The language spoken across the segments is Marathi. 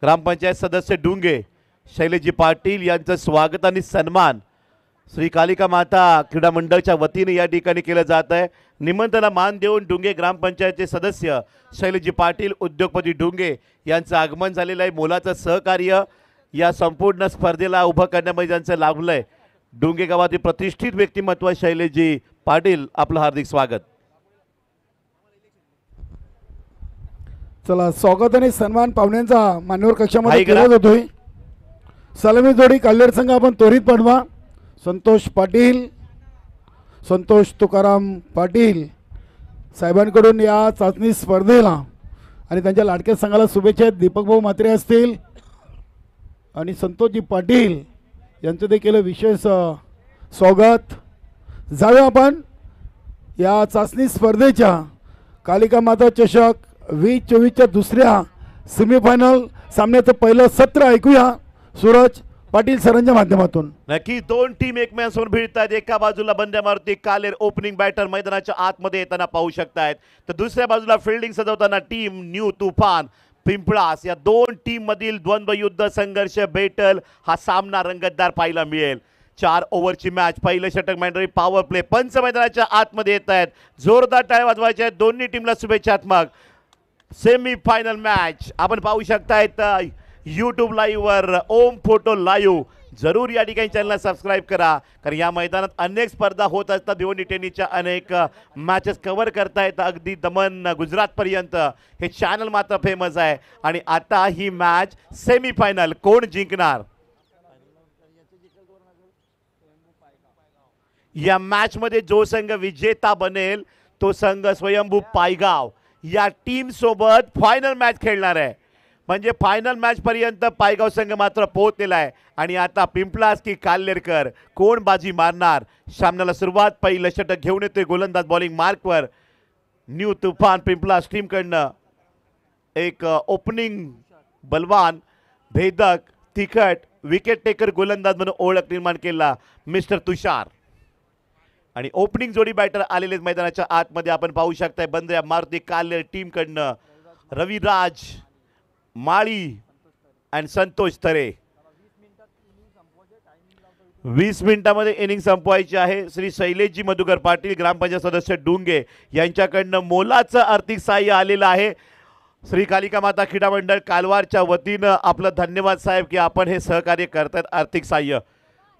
ग्रामपंचायत सदस्य डुंगे शैलेजी पाटील यांचं स्वागत आणि सन्मान श्री कालिका माता क्रीडा मंडळाच्या वतीने या ठिकाणी केलं जात आहे। निमंत्रणाला मान देऊन डुंगे ग्रामपंचायतचे सदस्य शैलेजी पाटील उद्योगपती डुंगे यांचं आगमन झालेलं आहे। मोलाचं सहकार्य या संपूर्ण स्पर्धेला उभं करण्यामध्ये ज्यांचं लाभलंय डुंगे गावातील प्रतिष्ठित व्यक्तिमत्व शैलेजी पाटील, आपलं हार्दिक स्वागत। चला, स्वागत आणि सन्मान पाहुण्यांचा मान्यवर कक्षामध्ये केला जातोय। सलामी जोडी काल्हेर संघ आपण त्वरित पाठवा। संतोष पाटील, संतोष तुकाराम पाटील साहेबांकडून या चाचणी स्पर्धेला आणि त्यांच्या लाडक्या संघाला शुभेच्छा। दीपक भाऊ म्हात्रे असतील आणि संतोषजी पाटील यांचं देखील विशेष स्वागत। जाऊया आपण या चाचणी स्पर्धेच्या कालिका माता चषक 2024च्या दुसऱ्या सेमीफायनल सामन्याचं पहिलं सत्र ऐकूया सूरज पाटील सरांच्या माध्यमातून। नक्की दोन टीम एकमेकांसमोर भिडतात। एका बाजूला बंड्या मारुती कालेर ओपनिंग बॅटर मैदानाच्या आतमध्ये येताना पाहू शकतायत, तर दुसऱ्या बाजूला फिल्डिंग सजवताना टीम न्यू तुफान पिंपळास। या दोन टीम मधील द्वंद्व युद्ध संघर्ष बेटल हा सामना रंगतदार पाहायला मिळेल। 4 ओव्हरची मॅच, पहिलं षटक मॅन्डरी पॉवर प्ले पंच मैदानाच्या आतमध्ये येत आहेत। जोरदार टाळ्या वाजवायच्या आहेत दोन्ही टीमला शुभेच्छात्मक। सेमी फायनल मॅच आपण पाहू शकतायत यूट्यूब लाईव्ह वर ओम फोटो लाईव्ह। जरूर या ठिकाणी चॅनलला सबस्क्राईब करा, कारण या मैदानात अनेक स्पर्धा होत असतात। भिवंडी टेनिसच्या अनेक मॅचेस कव्हर करतायत अगदी दमन गुजरातपर्यंत हे चॅनल मात्र फेमस आहे। आणि आता ही मॅच सेमी फायनल कोण जिंकणार या मॅच मध्ये जो संघ विजेता बनेल तो संघ स्वयंभू पायगाव या टीम सोबत फायनल मॅच खेळणार आहे। म्हणजे फायनल मॅच पर्यंत पायगाव संघ मात्र पोहोचलेला आहे। आणि आता पिंपलास की काल्हेरकर कोण बाजी मारणार सामन्याला सुरुवात। पहिलं षटक घेऊन येतोय गोलंदाज बॉलिंग मार्कवर न्यू तुफान पिंपलास टीमकडनं। एक ओपनिंग बलवान भेदक तिखट विकेट टेकर गोलंदाज म्हणून ओळख निर्माण केला मिस्टर तुषार। आणि ओपनिंग जोडी बॅटर आलेले मैदानाच्या आतमध्ये आपण पाहू शकताय बंद्या मारुती कालेर टीमकडनं रविराज माळी आणि संतोष तरे। 20 मिनिटांमध्ये इनिंग संपवायची आहे। श्री शैलेशजी मधुकर पाटील ग्रामपंचायत सदस्य डुंगे यांच्याकडनं मोलाचं आर्थिक सहाय्य आलेलं आहे। श्री कालिका माता क्रीडा मंडळ कालवारच्या वतीनं आपलं धन्यवाद साहेब की आपण हे सहकार्य करतात आर्थिक सहाय्य।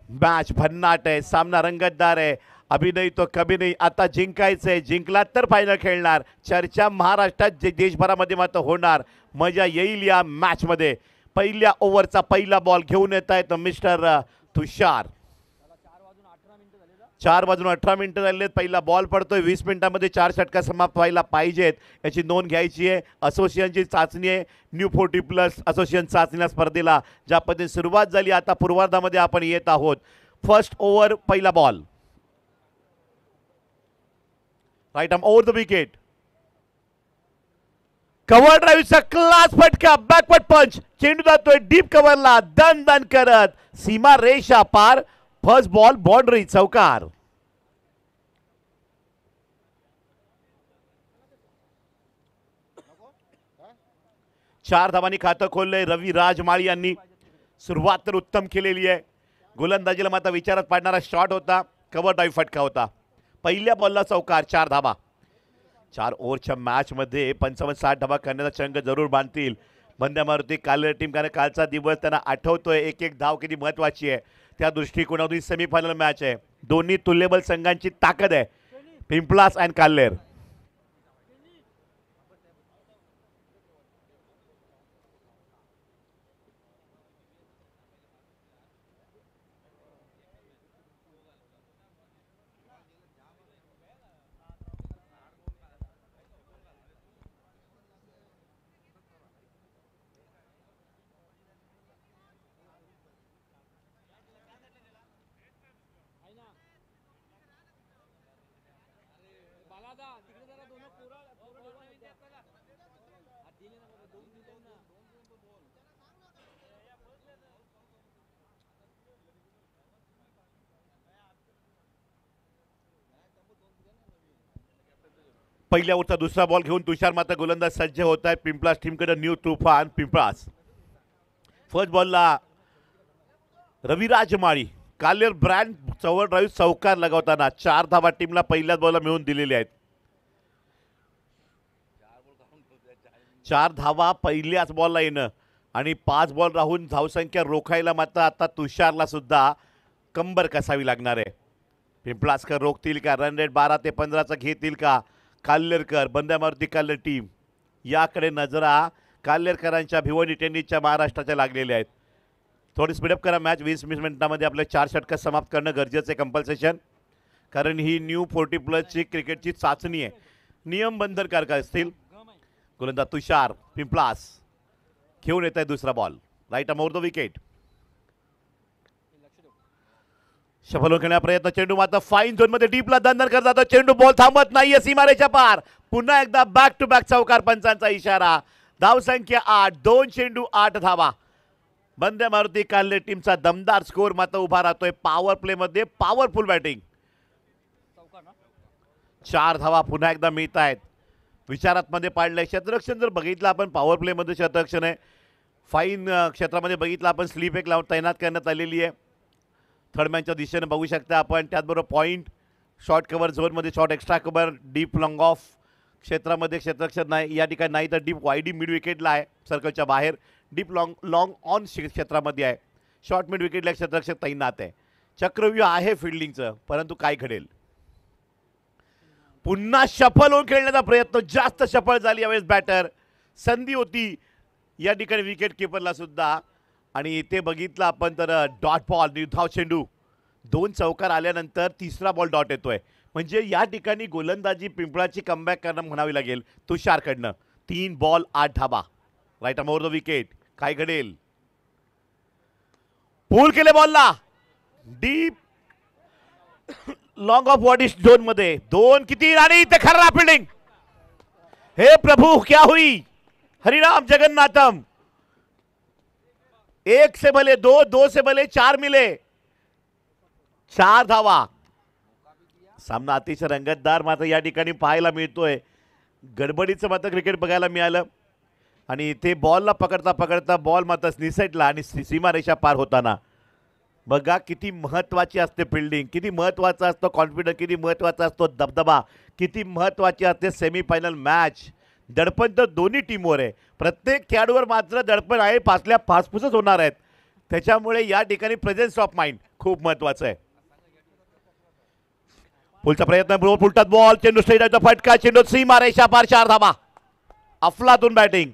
मॅच भन्नाट आहे, सामना रंगतदार आहे। अभी नहीं तो कभी नहीं, आता जिंकायचंय, जिंकला तर फायनल खेळणार। चर्चा महाराष्ट्रात देशभरामध्ये मात्र होणार, मजा येईल या मॅच मध्ये। पहिल्या ओव्हरचा पहिला बॉल घेऊन येत आहेत मिस्टर तुषार। 4 वाजून 18 मिनिटं झालेत, पहिला बॉल पडतोय। 20 मिनिटांमध्ये 4 षटका समाप्त व्हायला पाहिजेत याची नोंद घ्यायची आहे। असोसिएशनची चाचणी आहे न्यू 40+ असोसिएशन चाचणीला स्पर्धेला ज्या पद्धतीने सुरुवात झाली आता पूर्वार्धामध्ये आपण येत आहोत। फर्स्ट ओव्हर पहिला ball right arm over the wicket, cover ड्राईव्हचा क्लास फटका, बॅकवर्ड पंच, चेंडू जातोय डीप कव्हरला दन दन करत सीमा रेषा पार। फर्स्ट बॉल बाउंड्री चौकार। चार धावांनी खातं खोललंय रविराज माळी यांनी। सुरुवात तर उत्तम केलेली आहे। गोलंदाजीला मात्र विचारात पाडणारा शॉट होता, कव्हर ड्राईव्ह फटका होता। पहिल्या बॉलला चौकार, 4 धावा। 4 ओव्हरच्या मॅच मध्ये 55-60 धावा करण्याचा चंग जरूर बांधतील बंद्या मारुती कालेर टीम, कारण कालचा दिवस त्यांना आठवतोय। एक धाव किती महत्वाची आहे त्या दृष्टिकोनातून सेमीफायनल मॅच आहे। दोन्ही तुल्यबल संघांची ताकद आहे पिंपलास अँड कालेर। पहिल्या ओव्हरचा दुसरा बॉल घेऊन तुषार मात्र गोलंदाज सज्ज होत आहे पिंपळास टीमकडे न्यू तुफान पिंपळास। फर्स्ट बॉलला रविराज माळी कालेर ब्रँड चवळ ड्राईव्ह चौकार लगावताना 4 धावा टीमला पहिल्याच बॉलला मिळून दिलेल्या आहेत. 4 धावा पहिल्याच बॉलला येणं आणि 5 बॉल राहून धावसंख्या रोखायला मात्र आता तुषारला सुद्धा कंबर कसावी लागणार आहे. पिंपळासकर रोखतील का? रन रेट 12 ते 15चा घेतील का काल्लेरकर? बंद्यामारुती काल्लेर टीम याकडे नजरा काल्लेरकरांच्या भिवंडी टेनिसच्या महाराष्ट्राच्या लागलेल्या आहेत. थोडी स्पीडअप करा मॅच. 20 मिनिटांमध्ये आपले 4 षटकं समाप्त करणं गरजेचं आहे कंपल्सेशन, कारण ही न्यू 40+ क्रिकेटची चाचणी आहे. नियम बंधनकारक असतील. गोलंदाज तुषार पिंपळास घेऊन येत आहे दुसरा ball. Right arm over the wicket. सफल होण्याचा प्रयत्न. चेंडू मात्र फाईन झोन मध्ये डीपला दंदन करत जातो. चेंडू बॉल थांबत नाहीये सीमारेच्या पार. पुन्हा एकदा बॅक टू बॅक चौकार. पंचांचा इशारा. धावसंख्या 8. 2 चेंडू 8 धावा. बंद्या मारुती काल्ले टीमचा दमदार स्कोर मात्र उभा राहतोय पॉवर प्ले मध्ये. Powerful batting. 4 धावा पुन्हा एकदा मिळत आहेत. विचारात मध्ये पाडलंय क्षेत्ररक्षण. जर बघितलं आपण पॉवर प्ले मध्ये क्षेत्ररक्षण आहे. फाईन क्षेत्रामध्ये बघितलं आपण स्लीप एक लावून तैनात करण्यात आलेली आहे. थर्डमॅनच्या दिशेने बघू शकता आपण. त्याचबरोबर पॉईंट शॉर्ट कव्हर झोनमध्ये short extra cover deep long of क्षेत्रामध्ये क्षेत्ररक्षण नाही या ठिकाणी. नाही तर डीप वायडी मिड विकेटला आहे सर्कलच्या बाहेर. डीप लॉंग ऑन क्षेत्रामध्ये आहे. शॉर्ट मिड विकेटला क्षेत्ररक्षक तैनात आहे. चक्रव्यूह आहे फिल्डिंगचं, परंतु काय घडेल. पुन्हा सफल होऊन खेळण्याचा प्रयत्न. जास्त सफल झाली यावेळेस बॅटर. संधी होती या ठिकाणी विकेट किपरला सुद्धा. आणि इथे बघितलं आपण तर डॉट बॉल निर्धाव चेंडू. 2 चौकार आल्यानंतर तिसरा बॉल डॉट येतोय. म्हणजे या ठिकाणी गोलंदाजी पिंपळाची कमबॅक करणं म्हणावी लागेल तुषारकडनं. 3 बॉल 8 धाबा. Right arm over the wicket. काय घडेल. पूल केले बॉलला. डीप लॉंग ऑफ वॉडिश झोन मध्ये 2 किती आणि इथे खर्रा फिल्डिंग. हे प्रभू क्या हुई. हरिराम जगन्नाथम. 1 से भले 2, 2 से भले 4 मिले. 4 धावा. सामना अतिशय रंगतदार मात्र या ठिकाणी पाहायला मिळतोय. गडबडीचं मात्र क्रिकेट बघायला मिळालं. आणि इथे बॉलला पकडता पकडता बॉल मात्र निसटला आणि सीमारेषा पार होताना. बघा किती महत्त्वाची असते फिल्डिंग, किती महत्त्वाचा असतो कॉन्फिडन्स, किती महत्त्वाचा असतो दबदबा, किती महत्त्वाची असते सेमीफायनल मॅच. दडपण तर दोन्ही टीमवर आहे. प्रत्येक खेळाडूवर मात्र दडपण आहे. पाचल्या फासफुसच होणार आहेत. त्याच्यामुळे या ठिकाणी प्रेझेन्स ऑफ माइंड खूप महत्त्वाचं आहे. पुलचा प्रयत्न. पुलटात बॉल. चेंडू स्ट्रेट फटका. चेंडू सीमारेषा पार. 4 धाबा. अफलातून batting.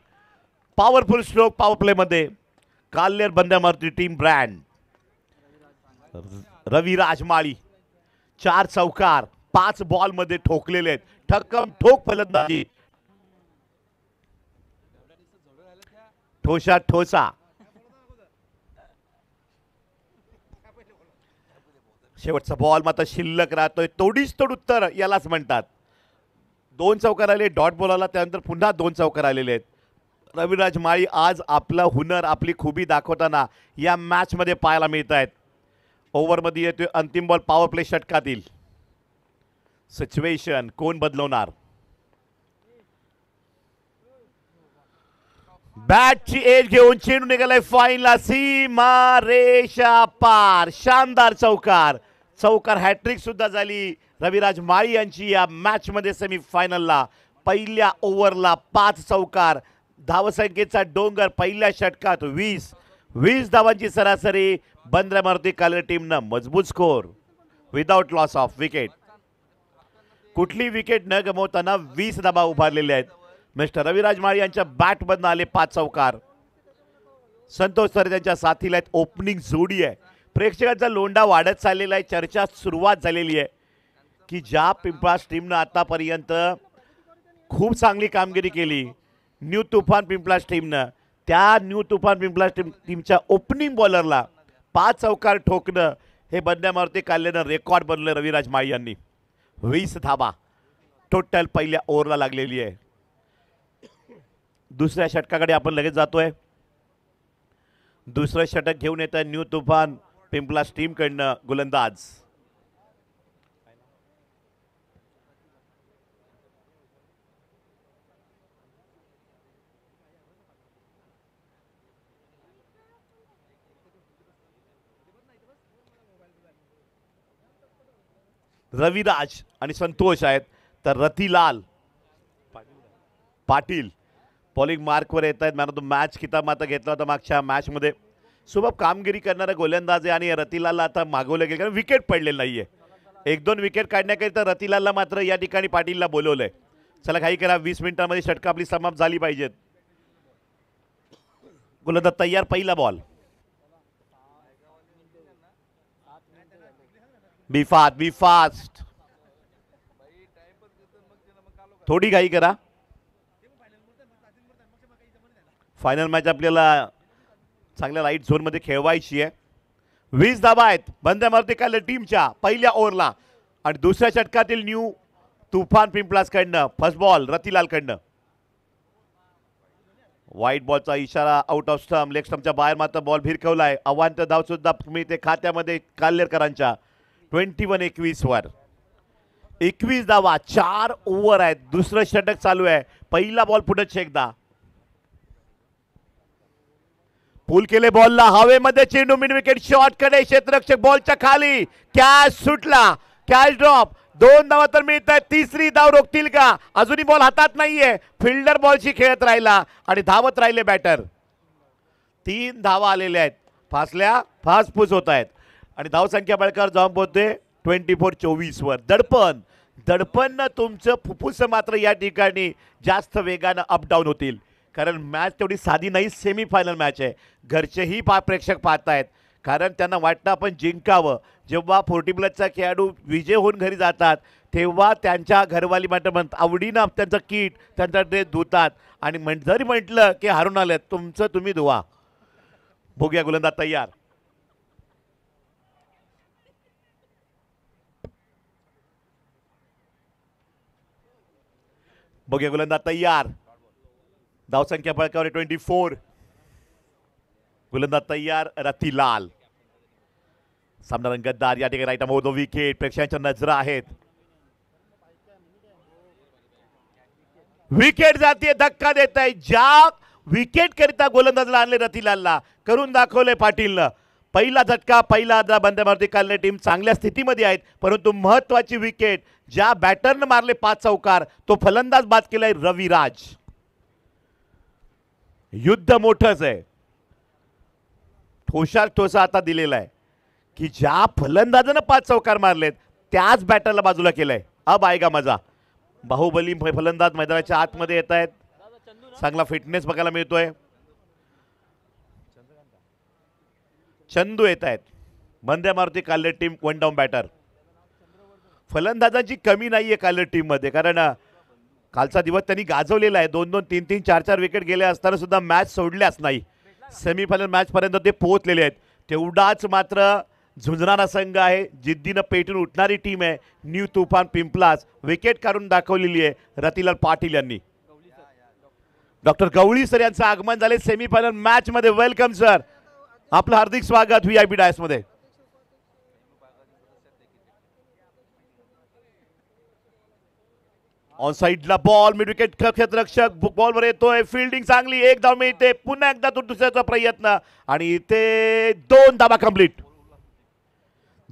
Powerful stroke power play मध्ये. काल्लेर बंद्या मारुती टीम ब्रँड. रविराज माळी 4 चौकार 5 बॉल मध्ये ठोकलेले आहेत. ठक्कम ठोक फलंदाजी. ठोसा ठोसा. शेवटचा बॉल मात्र शिल्लक राहतोय. तोडीस तोड उत्तर यालाच म्हणतात. 2 चौकार आले. डॉट बॉल आला त्यानंतर पुन्हा 2 चौकार आलेले आहेत. रविराज माळी आज आपला हुनर आपली खुबी दाखवताना या मॅच मध्ये पाहायला मिळत आहेत. ओव्हरमध्ये येतोय अंतिम बॉल पॉवर प्ले षटकातील. सिच्युएशन कोण बदलवणार. बॅटची एज घेऊन चेंडू निघालाय फाईनला. सीमा रेषा पार. शानदार चौकार. चौकार हॅट्रिक सुद्धा झाली रविराज माळी यांची या मॅच मध्ये सेमीफायनलला. पहिल्या ओव्हरला 5 चौकार. धावसंख्येचा डोंगर. पहिल्या षटकात 20 धावांची सरासरी. बंद्या मारुती काल्लेर टीमनं मजबूत score without loss of wicket. कुठली विकेट न गमावताना 20 धावा उभारलेले आहेत. मिस्टर रविराज माळी यांच्या बॅटमधनं आले 5 चौकार. संतोष सर त्यांच्या साथीला आहेत. ओपनिंग जोडी आहे. प्रेक्षकांचा लोंढा वाढत चाललेला आहे. चर्चा सुरुवात झालेली आहे की ज्या पिंपळास टीमनं आतापर्यंत खूप चांगली कामगिरी केली न्यू तुफान पिंपळास टीमनं, त्या न्यू तुफान पिंपळास टीमच्या ओपनिंग बॉलरला 5 चौकार ठोकणं हे बंद्या मारुती काल्लेनं रेकॉर्ड बनलं. रविराज माळी यांनी 20 धावा टोटल पहिल्या ओव्हरला लागलेली आहे. दुसऱ्या षटकाकडे आपण लगेच जातोय. दुसरं षटक घेऊन येत न्यू तुफान पिंपळास टीमकडनं गोलंदाज. रविराज आणि संतोष आहेत, तर रतिलाल पाटील बॉलिंग मार्कवर येत आहेत. मॅन ऑफ द मॅच किताब आता घेतला होता मागच्या मॅचमध्ये. सुबह कामगिरी करणारा गोलंदाज आहे आणि रतिलालला आता मागवलं गेलं कारण विकेट पडलेलं नाहीये. 1-2 विकेट काढण्याकरिता रतिलालला मात्र या ठिकाणी पाटीलला बोलवलंय. चला काही करा, 20 मिनिटांमध्ये षटक आपली समाप्त झाली पाहिजेत. गोलंदाज तयार, पहिला बॉल. बी फास्ट थोडी घाई करा. फायनल मॅच आपल्याला चांगल्या राईट झोनमध्ये खेळवायची आहे. 20 धावा आहेत बंद्या मारुती कालेर टीमच्या पहिल्या ओव्हरला आणि दुसऱ्या षटकातील न्यू तुफान पिंपलास कडनं फर्स्ट बॉल रतिलाल कडनं. व्हाईट बॉलचा इशारा, आउट ऑफ स्टंप, लेग स्टंपच्या बाहेर मात्र बॉल भिरकवलाय. अवांतर धाव सुद्धा मिळते खात्यामध्ये काल्लेरकरांच्या. 21-21 वर 21 धावा, 4 ओव्हर आहेत. दुसरं षटक चालू आहे. पहिला बॉल पुढे एकदा पूल केले बॉलला, हवेमध्ये चेंडू, मिड विकेट शॉट कडे, क्षेत्ररक्षक बॉलच्या खाली, कॅच सुटला, कॅच ड्रॉप. 2 धावा तर मिळत आहेत. तिसरी धाव रोखतील का? अजूनही बॉल हातात नाहीये. फिल्डर बॉलशी खेळत राहिला आणि धावत राहिले बॅटर. 3 धावा आलेल्या आहेत. फासफूस होत आहेत आणि धावसंख्या बळकावर जाऊन पोहोचते 24-24 वर. दडपण तुमचं फुफ्फुस मात्र या ठिकाणी जास्त वेगानं अपडाऊन होतील कारण मॅच तेवढी साधी नाही. सेमीफायनल मॅच आहे. घरचेही प्रेक्षक पाहतायत कारण त्यांना वाटतं आपण जिंकावं. जेव्हा 40 प्लसचा खेळाडू विजय होऊन घरी जातात तेव्हा त्यांच्या घरवाली मात्र आवडीनं त्यांचं किट, त्यांचा ड्रेस धुतात आणि जरी म्हटलं की हारून आलेत तुमचं तुम्ही धुवा. बघूया गोलंदाज तयार. बघूया गोलंदाज तयार. धावसंख्या फळकावर 24. गोलंदाज तयार रतिलाल. सामना रंगतदार. या ठिकाणी राईट अमोद विकेट. प्रेक्षकांच्या नजरा आहेत. विकेट जाते, धक्का देत आहे. ज्या विकेट करिता गोलंदाजला आणले रतिलालला करून दाखवले पाटीलनं. पहिला झटका, पहिला बंद्या मारुती कालेर टीम चांगल्या स्थितीमध्ये आहेत परंतु महत्वाची विकेट ज्या बॅटरनं मारले 5 चौकार तो फलंदाज बाद केलाय रविराज. युद्ध मोठंच आहे. ठोसा आता दिलेला आहे की ज्या फलंदाजानं 5 चौकार मारलेत त्याच बॅटरला बाजूला केलंय. अब आएगा मजा. बाहुबली फलंदाज मैदानाच्या आतमध्ये येत आहेत. चांगला फिटनेस बघायला मिळतोय. चंदू येत आहेत. बंद्या मारुती कालेर टीम 1 डाऊन बॅटर. फलंदाजांची कमी नाहीये कालेर टीम मध्ये कारण कालचा दिवस त्यांनी गाजवलेला आहे. 2-2, 3-3, 4-4 विकेट गेले असताना सुद्धा मॅच सोडल्याच नाही. सेमीफायनल मॅच पर्यंत ते पोहोचलेले आहेत. तेवढाच मात्र झुंजणारा संघ आहे. जिद्दीनं पेटून उठणारी टीम आहे न्यू तुफान पिंपलास. विकेट काढून दाखवलेली आहे रतिलाल पाटील यांनी. डॉक्टर गवळी सर यांचं आगमन झाले सेमीफायनल मॅच मध्ये. वेलकम सर, आपलं हार्दिक स्वागत VIP डायस मध्ये. ऑन साइडला बॉल, मिड विकेट क्षेत्ररक्षक बॉलवर येतोय. फिल्डिंग चांगली, 1 धाव मिळते. पुन्हा एकदा तो दुसऱ्याचा प्रयत्न आणि इथे 2 धावा कंप्लीट.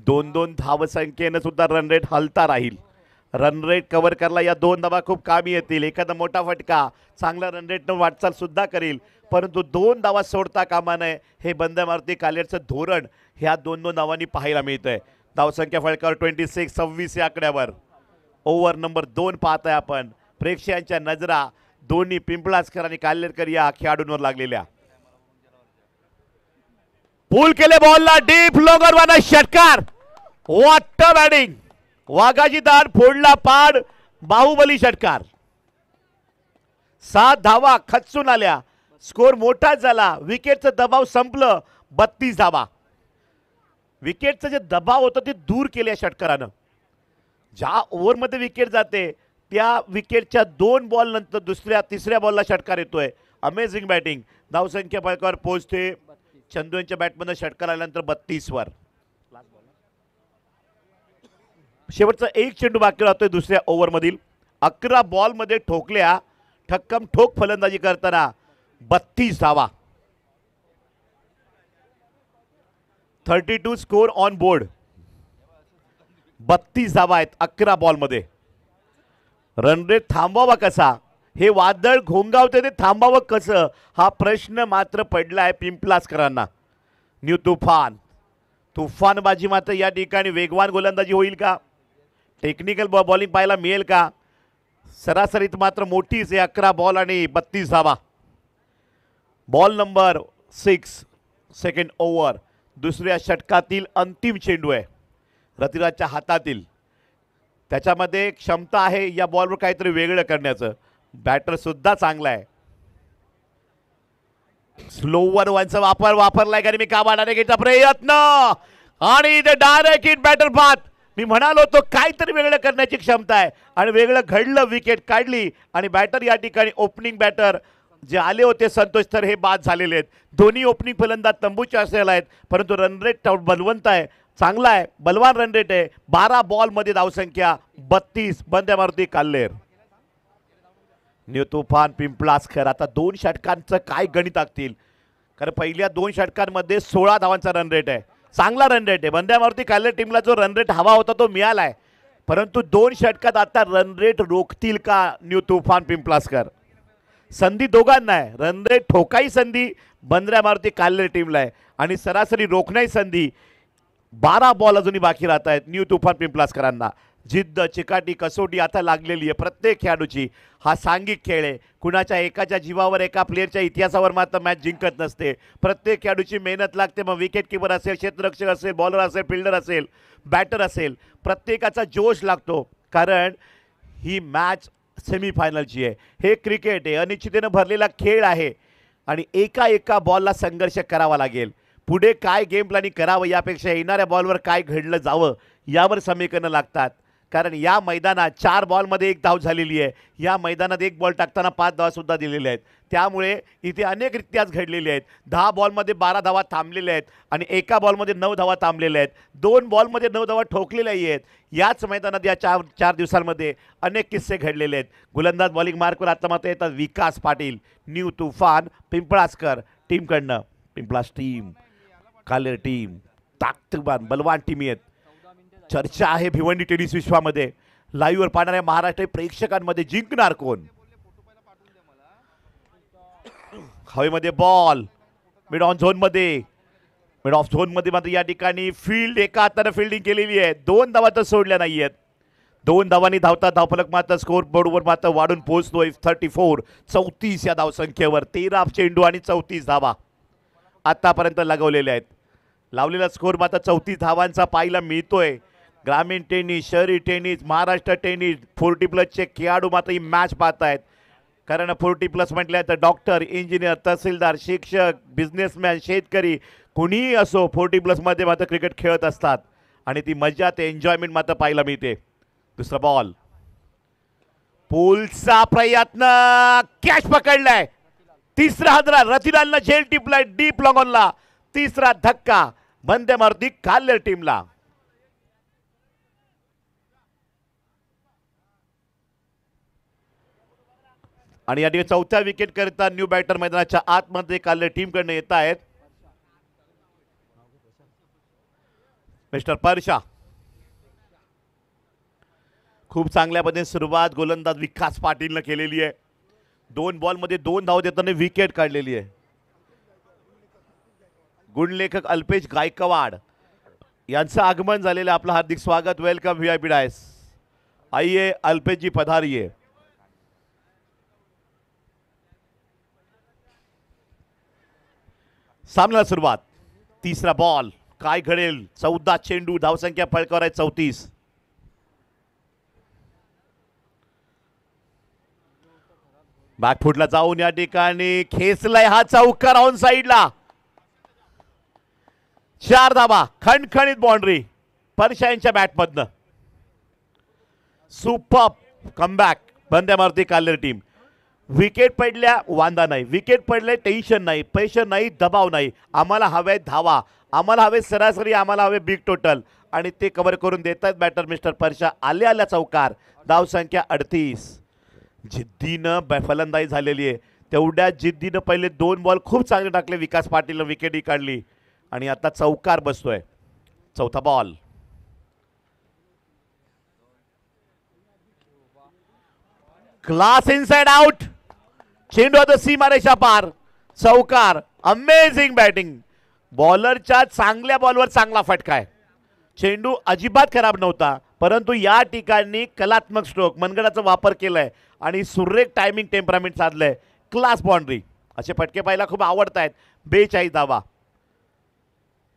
2-2 धावसंख्येनं सुद्धा रन रेट हलता राहील. रन रेट कव्हर करायला या 2 धावा खूप कामी येतील. एखादा मोठा फटका चांगला रन रेटनं वाटचाल सुद्धा करेल परंतु 2 धावा सोडता कामा नये. हे बंद्या मारुती कालेरचं धोरण ह्या 2-2 धावांनी पाहायला मिळतंय. धावसंख्या फळकावर 26 या आकड्यावर. ओव्हर नंबर 2 पाहताय आपण. प्रेक्षकांच्या नजरा दोन्ही पिंपळासकर आणि कालेरकर या खेळाडूंवर लागलेल्या. पूल केले बॉलला, डीप लोगरवाना षटकार. What a batting. वाघाची दाढ फोडला पाड. बाहुबली षटकार. 7 धावा खचून आल्या. स्कोर मोठा झाला. विकेटचं दबाव संपलं. 32 धावा. विकेटचं जे दबाव होतं ते दूर केले षटकारानं. ज्या ओव्हरमध्ये विकेट जाते त्या विकेटच्या 2 बॉल नंतर तिसऱ्या बॉलला षटकार येतोय. Amazing batting. धावसंख्या फळकावर पोहोचते. चंदू यांच्या बॅटमधून षटकार आल्यानंतर 32 वर. शेवटचा 1 चेंडू बाकी राहतोय दुसऱ्या ओव्हरमधील. 11 बॉलमध्ये ठोकल्या. ठक्कम ठोक फलंदाजी करताना 32 धावा. 32 स्कोर ऑन बोर्ड. 32 धावा आहेत 11 बॉलमध्ये. रन रेट थांबवावा कसा, हे वादळ घोंगावते ते थांबावं कसं, हा प्रश्न मात्र पडलाय पिंपलासकरांना. न्यू तुफान, तुफानबाजी मात्र या ठिकाणी वेगवान गोलंदाजी होईल का, टेक्निकल बॉलिंग पाहायला मिळेल का. सरासरीत मात्र मोठीच आहे, 11 बॉल आणि 32 धावा. Ball number 6, second over. दुसऱ्या षटकातील अंतिम चेंडू आहे रतिराजच्या हातातील. त्याच्यामध्ये क्षमता आहे या बॉलवर काहीतरी वेगळं करण्याचं. बॅटर सुद्धा चांगला आहे. स्लोवर वनचा वापरलाय कारण मी काढण्याचा प्रयत्न आणि ते डायरेक्ट हिट बॅटर पाथ. मी म्हणालो तो काहीतरी वेगळं करण्याची क्षमता आहे आणि वेगळं घडलं. विकेट काढली आणि बॅटर या ठिकाणी ओपनिंग बॅटर जे आले होते संतोष तर हे बाद झालेले आहेत. दोन्ही ओपनिंग फलंदाज तंबूचे असलेले आहेत, परंतु रन रेट बलवंत आहे, चांगला आहे, बलवान रन रेट आहे. 12 बॉलमध्ये धावसंख्या 32. बंद्या मारुती काल्लेर. न्यू तुफान पिंपलासकर आता 2 षटकांचं काय गणित आखतील, कारण पहिल्या 2 षटकांमध्ये 16 धावांचा रन रेट आहे, चांगला रन रेट आहे. बंद्या मारुती काल्लेर टीमला जो रन रेट हवा होता तो मिळालाय, परंतु 2 षटकात आता रन रेट रोखतील का न्यू तुफान पिंपलासकर. संधी दोघांना आहे, रन रेट ठोकाई संधी बंद्या मारुती काल्लेर टीमला आहे आणि सरासरी रोखण्याची संधी. 12 बॉल अजूनही बाकी राहत आहेत न्यू तुफान पिंपलासकरांना. जिद्द चिकाटी कसोटी आता लागलेली आहे प्रत्येक खेळाडूची. हा सांघिक खेळ आहे, कुणाच्या एकाच्या जीवावर एका प्लेअरच्या इतिहासावर मात्र मॅच जिंकत नसते. प्रत्येक खेळाडूची मेहनत लागते, मग विकेट किपर असेल, क्षेत्ररक्षक असेल, बॉलर असेल, फिल्डर असेल, बॅटर असेल, प्रत्येकाचा जोश लागतो, कारण ही मॅच सेमीफायनलची आहे. हे क्रिकेट आहे, अनिश्चिततेनं भरलेला खेळ आहे आणि एका बॉलला संघर्ष करावा लागेल. पुढे काय गेम प्लॅनिंग करावं यापेक्षा येणाऱ्या बॉलवर काय घडलं जावं यावर समीकरणं लागतात. कारण या मैदानात 4 बॉलमध्ये 1 धाव झालेली आहे, या मैदानात 1 बॉल टाकताना 5 धावासुद्धा दिलेल्या आहेत. त्यामुळे इथे अनेक रित्याच घडलेले आहेत. 10 बॉलमध्ये 12 धावा थांबलेल्या आहेत आणि 1 बॉलमध्ये 9 धावा थांबलेल्या आहेत. 2 बॉलमध्ये 9 धावा ठोकलेल्याही आहेत. याच मैदानात या 4 दिवसांमध्ये अनेक किस्से घडलेले आहेत. गोलंदाज बॉलिंग मार्कवर आता मात्र येतात विकास पाटील. न्यू तुफान पिंपळासकर टीमकडनं. पिंपळास टीम, कालेर टीम ताकदवान बलवान टीम आहेत. चर्चा आहे भिवंडी टेनिस विश्वामध्ये. लाईव्हवर पाहणाऱ्या महाराष्ट्र प्रेक्षकांमध्ये जिंकणार कोण. हवेमध्ये बॉल मिड ऑन झोनमध्ये, मिड ऑफ झोनमध्ये मात्र या ठिकाणी फील्ड एका हाताने फिल्डिंग केलेली आहे. 2 धावा तर सोडल्या नाही आहेत. 2 धावांनी धावता धावफलक मात्र स्कोर बोर्डवर मात्र वाढून पोहोचतोय 34. 34 या धावसंख्येवर 13 चेंडू आणि 34 धावा आतापर्यंत लगवलेल्या आहेत. लावलेला स्कोर मात्र 34 धावांचा पाहायला मिळतोय. ग्रामीण टेनिस, शहरी टेनिस, महाराष्ट्र टेनिस 40+ खेळाडू मात्र ही मॅच पाहत आहेत. कारण 40+ म्हटलं तर डॉक्टर, इंजिनियर, तहसीलदार, शिक्षक, बिझनेसमॅन, शेतकरी कोणीही असो 40+ मध्ये मात्र क्रिकेट खेळत असतात आणि ती मजा ते एन्जॉयमेंट मात्र पाहायला मिळते. दुसरा बॉल, पुलचा प्रयत्न, कॅच पकडलाय. तिसरा हदरा, रतिलालनं झेल टिपलाय डीप लॉंग ऑनला. तिसरा धक्का बंद्या मारुती काल्लेर टीमला. आणि या ठिकाणी 4थ्या विकेट करता न्यू बॅटर मैदानाच्या आतमध्ये काल्लेर टीमकडनं येत आहेत मिस्टर परशा. खूप चांगल्या पद्धतीने सुरुवात गोलंदाज विकास पाटीलनं केलेली आहे. 2 बॉलमध्ये 2 धावा देताना विकेट काढलेली आहे. गुणलेखक अल्पेश गायकवाड यांचं आगमन झालेलं. आपलं हार्दिक स्वागत. Welcome VIP dais. आइए अल्पेश जी पधारिए. सामन्याला सुरुवात. तिसरा बॉल, काय घडेल. 14 चेंडू, धावसंख्या फळकावर आहे 34. बॅकफुटला जाऊन या ठिकाणी खेचलाय हा चौकार ऑन साइडला. 4 धावा, खणखणीत बाउंड्री परशा यांच्या बॅटमधनं. सुपर कमबॅक बंद्या मारुती काल्लेर टीम. विकेट पडल्या वांदा नाही, विकेट पडले टेन्शन नाही, प्रेशर नाही, दबाव नाही. आम्हाला हवे धावा, आम्हाला हवे सरासरी, आम्हाला हवे बिग टोटल आणि ते कव्हर करून देतात बॅटर मिस्टर परशा. आल्या चौकार, धावसंख्या 38. जिद्दीनं फलंदाजी झालेली आहे. तेवढ्या जिद्दीनं पहिले 2 बॉल खूप चांगले टाकले. विकास पाटीलनं विकेटही काढली आणि आता चौकार बसतोय. 4था बॉल, क्लास इनसाइड आउट. चेंडू आता सीमारेषा पार. चौकार. Amazing batting. बॉलरच्या चांगल्या बॉलवर चांगला फटका आहे. चेंडू अजिबात खराब नव्हता, परंतु या ठिकाणी कलात्मक स्ट्रोक मनगडाचा वापर केलाय आणि सुरेख टायमिंग टेम्परामेंट साधलंय. Class boundary. असे फटके पाहायला खूप आवडत आहेत. 42 धावा.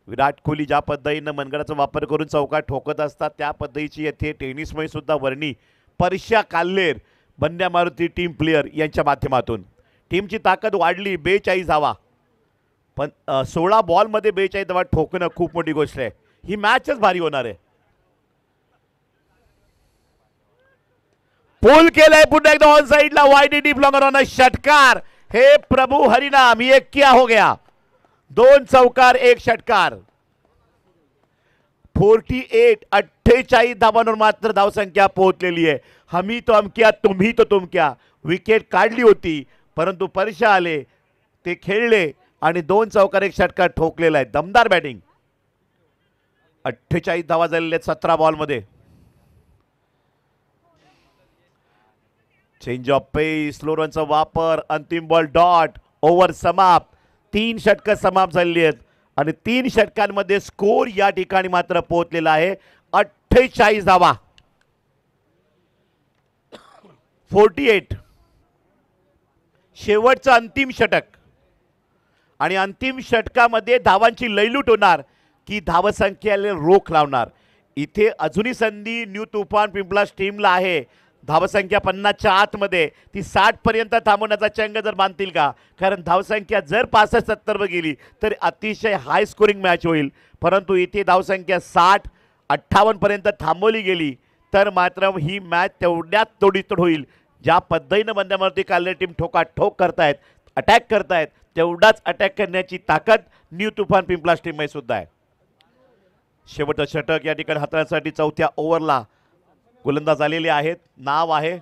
विराट कोहली ज्या पद्धतीनं मनगडाचा वापर करून चौका ठोकत असतात त्या पद्धतीची येथे टेनिसमध्ये सुद्धा वर्णी परशा काल्लेर बंड्या मारुती टीम प्लेयर यांच्या माध्यमातून टीमची ताकद वाढली. 42 धावा. पण 16 बॉलमध्ये 42 धावा ठोकणं खूप मोठी गोष्ट आहे. ही मॅचच भारी होणार आहे. पुल केलाय पुन्हा एकदा ऑन साइडला. वाईडी डीप लॉंगर ऑन षटकार. हे प्रभू हरिनाम. ये क्या हो गया. 2 चौकार 1 षटकार. 48 धावांवर मात्र धावसंख्या पोहोचलेली आहे. हमी तो हम क्या, तुम्ही तो तुम क्या. विकेट काढली होती परंतु परशा आले, ते खेळले आणि 2 चौकार 1 षटकार ठोकलेला आहे. दमदार बॅटिंग. 48 धावा झालेल्या आहेत 17 बॉलमध्ये. Change of pace. स्लो रनचा वापर. अंतिम बॉल डॉट. ओव्हर समाप्त. 3 षटकं समाप्त झालेली आहेत आणि 3 षटकांमध्ये स्कोर या ठिकाणी मात्र पोहोचलेला आहे 48 धावा. 48. शेवटचं अंतिम षटक आणि अंतिम षटकामध्ये धावांची लयलूट होणार की धावसंख्येला रोख लावणार. इथे अजूनही संधी न्यू तुफान पिंपळास टीमला आहे. धावसंख्या 50च्या आतमध्ये ती 60 पर्यंत थांबवण्याचा चंग जर बांधतील का. कारण धावसंख्या जर 65-70 गेली तर अतिशय हाय स्कोरिंग मॅच होईल. परंतु इथे धावसंख्या 60-58 पर्यंत थांबवली गेली तर मात्र ही मॅच तेवढ्यात तोडीतोड होईल. ज्या पद्धतीनं बंद्यावरती काल्ले टीम ठोकाठोक करतायत, अटॅक करतायत, तेवढाच अटॅक करण्याची ताकद न्यू तुफान पिंपळास टीममध्ये सुद्धा आहे. शेवटचं षटक या ठिकाणी हाताळण्यासाठी 4थ्या ओव्हरला गोलंदाज आलेले आहेत. नाव आहे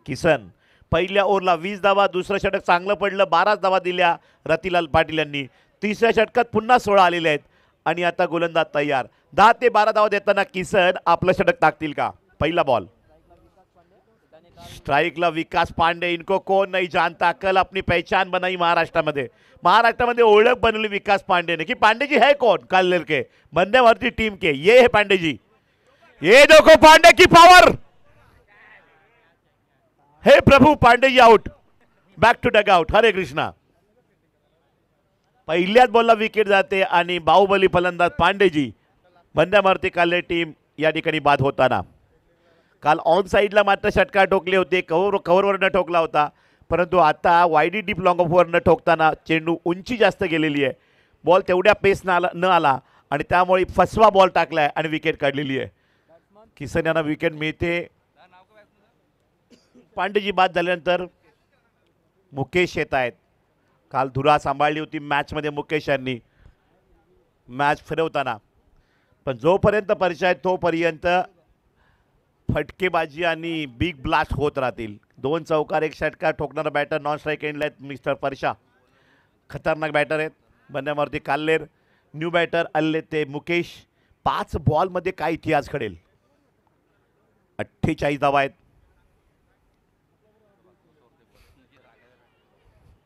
किसन. पहिल्या ओव्हरला 20 धावा. दुसरं षटक चांगलं पडलं. 12 धावा दिल्या रतिलाल पाटील यांनी. तिसऱ्या षटकात पुन्हा 16 आलेले आहेत आणि आता गोलंदाज तयार. 10 ते 12 धावा देताना किसन आपलं षटक टाकतील का. पहिला बॉल. स्ट्राइकला विकास पांडे. इनको कौन नहीं जानता. कल अपनी पहचान बनाई महाराष्ट्र में ओळख बनली विकास पांडे ने कि पांडे जी है कौन. काल्लेर के बंदे भारतीय टीम के ये है पांडे जी. ये देखो पांडे की पावर. हे प्रभु. Pandey ji out. Back to dugout. Hare Krishna. पहिल्याच बॉलला विकेट जाते आणि बाहुबली फलंदाज पांडेजी बंड्या मारुती काल्ले टीम या ठिकाणी बाद होताना. काल ऑन साइडला मात्र षटकार ठोकले होते. कव्हरवरनं ठोकला होता परंतु आता वायडी डीप लॉंग ऑफवरनं ठोकताना चेंडू उंची जास्त गेलेली आहे. बॉल तेवढ्या पेस न आला आणि त्यामुळे फसवा बॉल टाकलाय आणि विकेट काढलेली आहे. किसन यांना विकेट मिळते. पांडेजी बाद झाल्यानंतर मुकेश येत आहेत. काल धुरा सांभाळली होती मॅचमध्ये मुकेश यांनी मॅच फिरवताना. पण जोपर्यंत परिचय तोपर्यंत फटकेबाजी आणि बिग ब्लास्ट होत राहतील. 2 चौकार 1 षटकार ठोकणारा बॅटर नॉन स्ट्राईक एंडला आहेत मिस्टर परशा. खतरनाक बॅटर आहेत. बंड्या मारुती काल्लेर. न्यू बॅटर आले ते मुकेश. 5 बॉलमध्ये काय इतिहास घडेल. 48 धावा आहेत.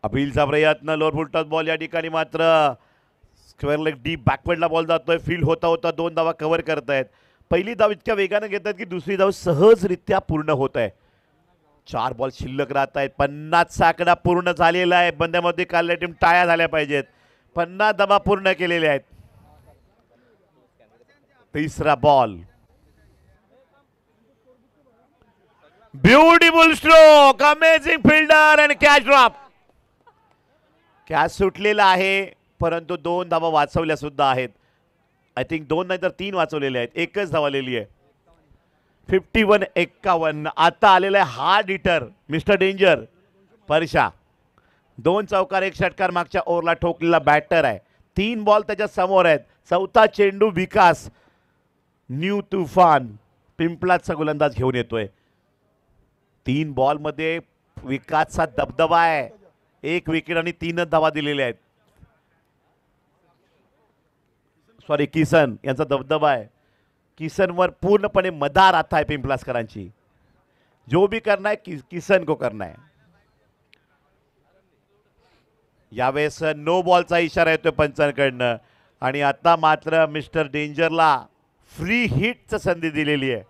अपीलचा प्रयत्न. लोअर फुल टच बॉल. या ठिकाणी मात्र स्क्वेअर लेग डीप बॅकवर्डला बॉल जातोय. फील्ड होता होता 2 धावा कव्हर करतायत. पहिली धाव इतक्या वेगाने घेतात की दुसरी धाव सहजरित्या पूर्ण होत आहे. 4 बॉल शिल्लक राहत आहेत. 50 आकडा पूर्ण झालेला आहे. बंद्यामध्ये काल्ले टीम टाळ्या झाल्या पाहिजेत. 50 धावा पूर्ण केलेल्या आहेत. तिसरा ball. Beautiful stroke. Amazing fielder आणि कॅच ड्रॉप. कॅच सुटलेला आहे परंतु 2 धावा वाचवल्या सुद्धा आहेत. आय थिंक 2 नाही तर 3 वाचवलेले आहेत. एकच धावलेली आहे. 51-51. आता आलेला आहे hard hitter mister danger Parsha. 2 चौकार 1 षटकार मागच्या ओव्हरला ठोकलेला बॅटर आहे. 3 बॉल त्याच्या समोर आहेत. 4था चेंडू विकास न्यू तुफान पिंपळाचा गोलंदाज घेऊन येतोय. 3 बॉलमध्ये विकासचा दबदबा आहे. 1 विकेट आणि 3 धावा दिलेल्या आहेत. सॉरी किसन यांचा दबदबा आहे. किसनवर पूर्णपणे मदार आता आहे पिंपलासकरांची. जो भी करना है किसन को करना है. यावेळेस नो बॉलचा इशारा येतोय पंचांकडनं आणि आता मात्र मिस्टर डेंजरला फ्री हिटची संधी दिलेली आहे.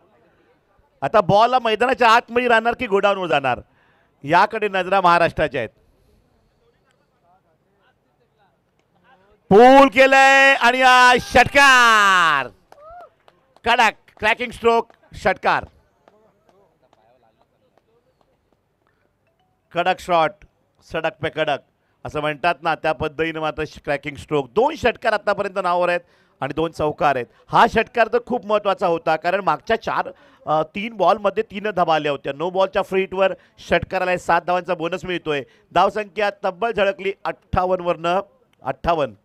आता बॉल मैदानाच्या आतमध्ये राहणार की गोडाऊनवर जाणार याकडे नजरा महाराष्ट्राच्या आहेत. पूल केलंय आणि षटकार, कडक क्रॅकिंग स्ट्रोक, षटकार, कडक शॉट, सडक पे कडक असं म्हणतात ना, त्या पद्धतीने मात्र क्रॅकिंग स्ट्रोक. 2 षटकार आतापर्यंत नावावर आहेत आणि 2 चौकार आहेत. हा षटकार तर खूप महत्त्वाचा होता कारण मागच्या 3 बॉलमध्ये 3 धावा आल्या होत्या. नो बॉलच्या फ्री हिटवर षटकाराला 7 धावांचा बोनस मिळतोय. धावसंख्या तब्बल झळकली 58 वरनं 58.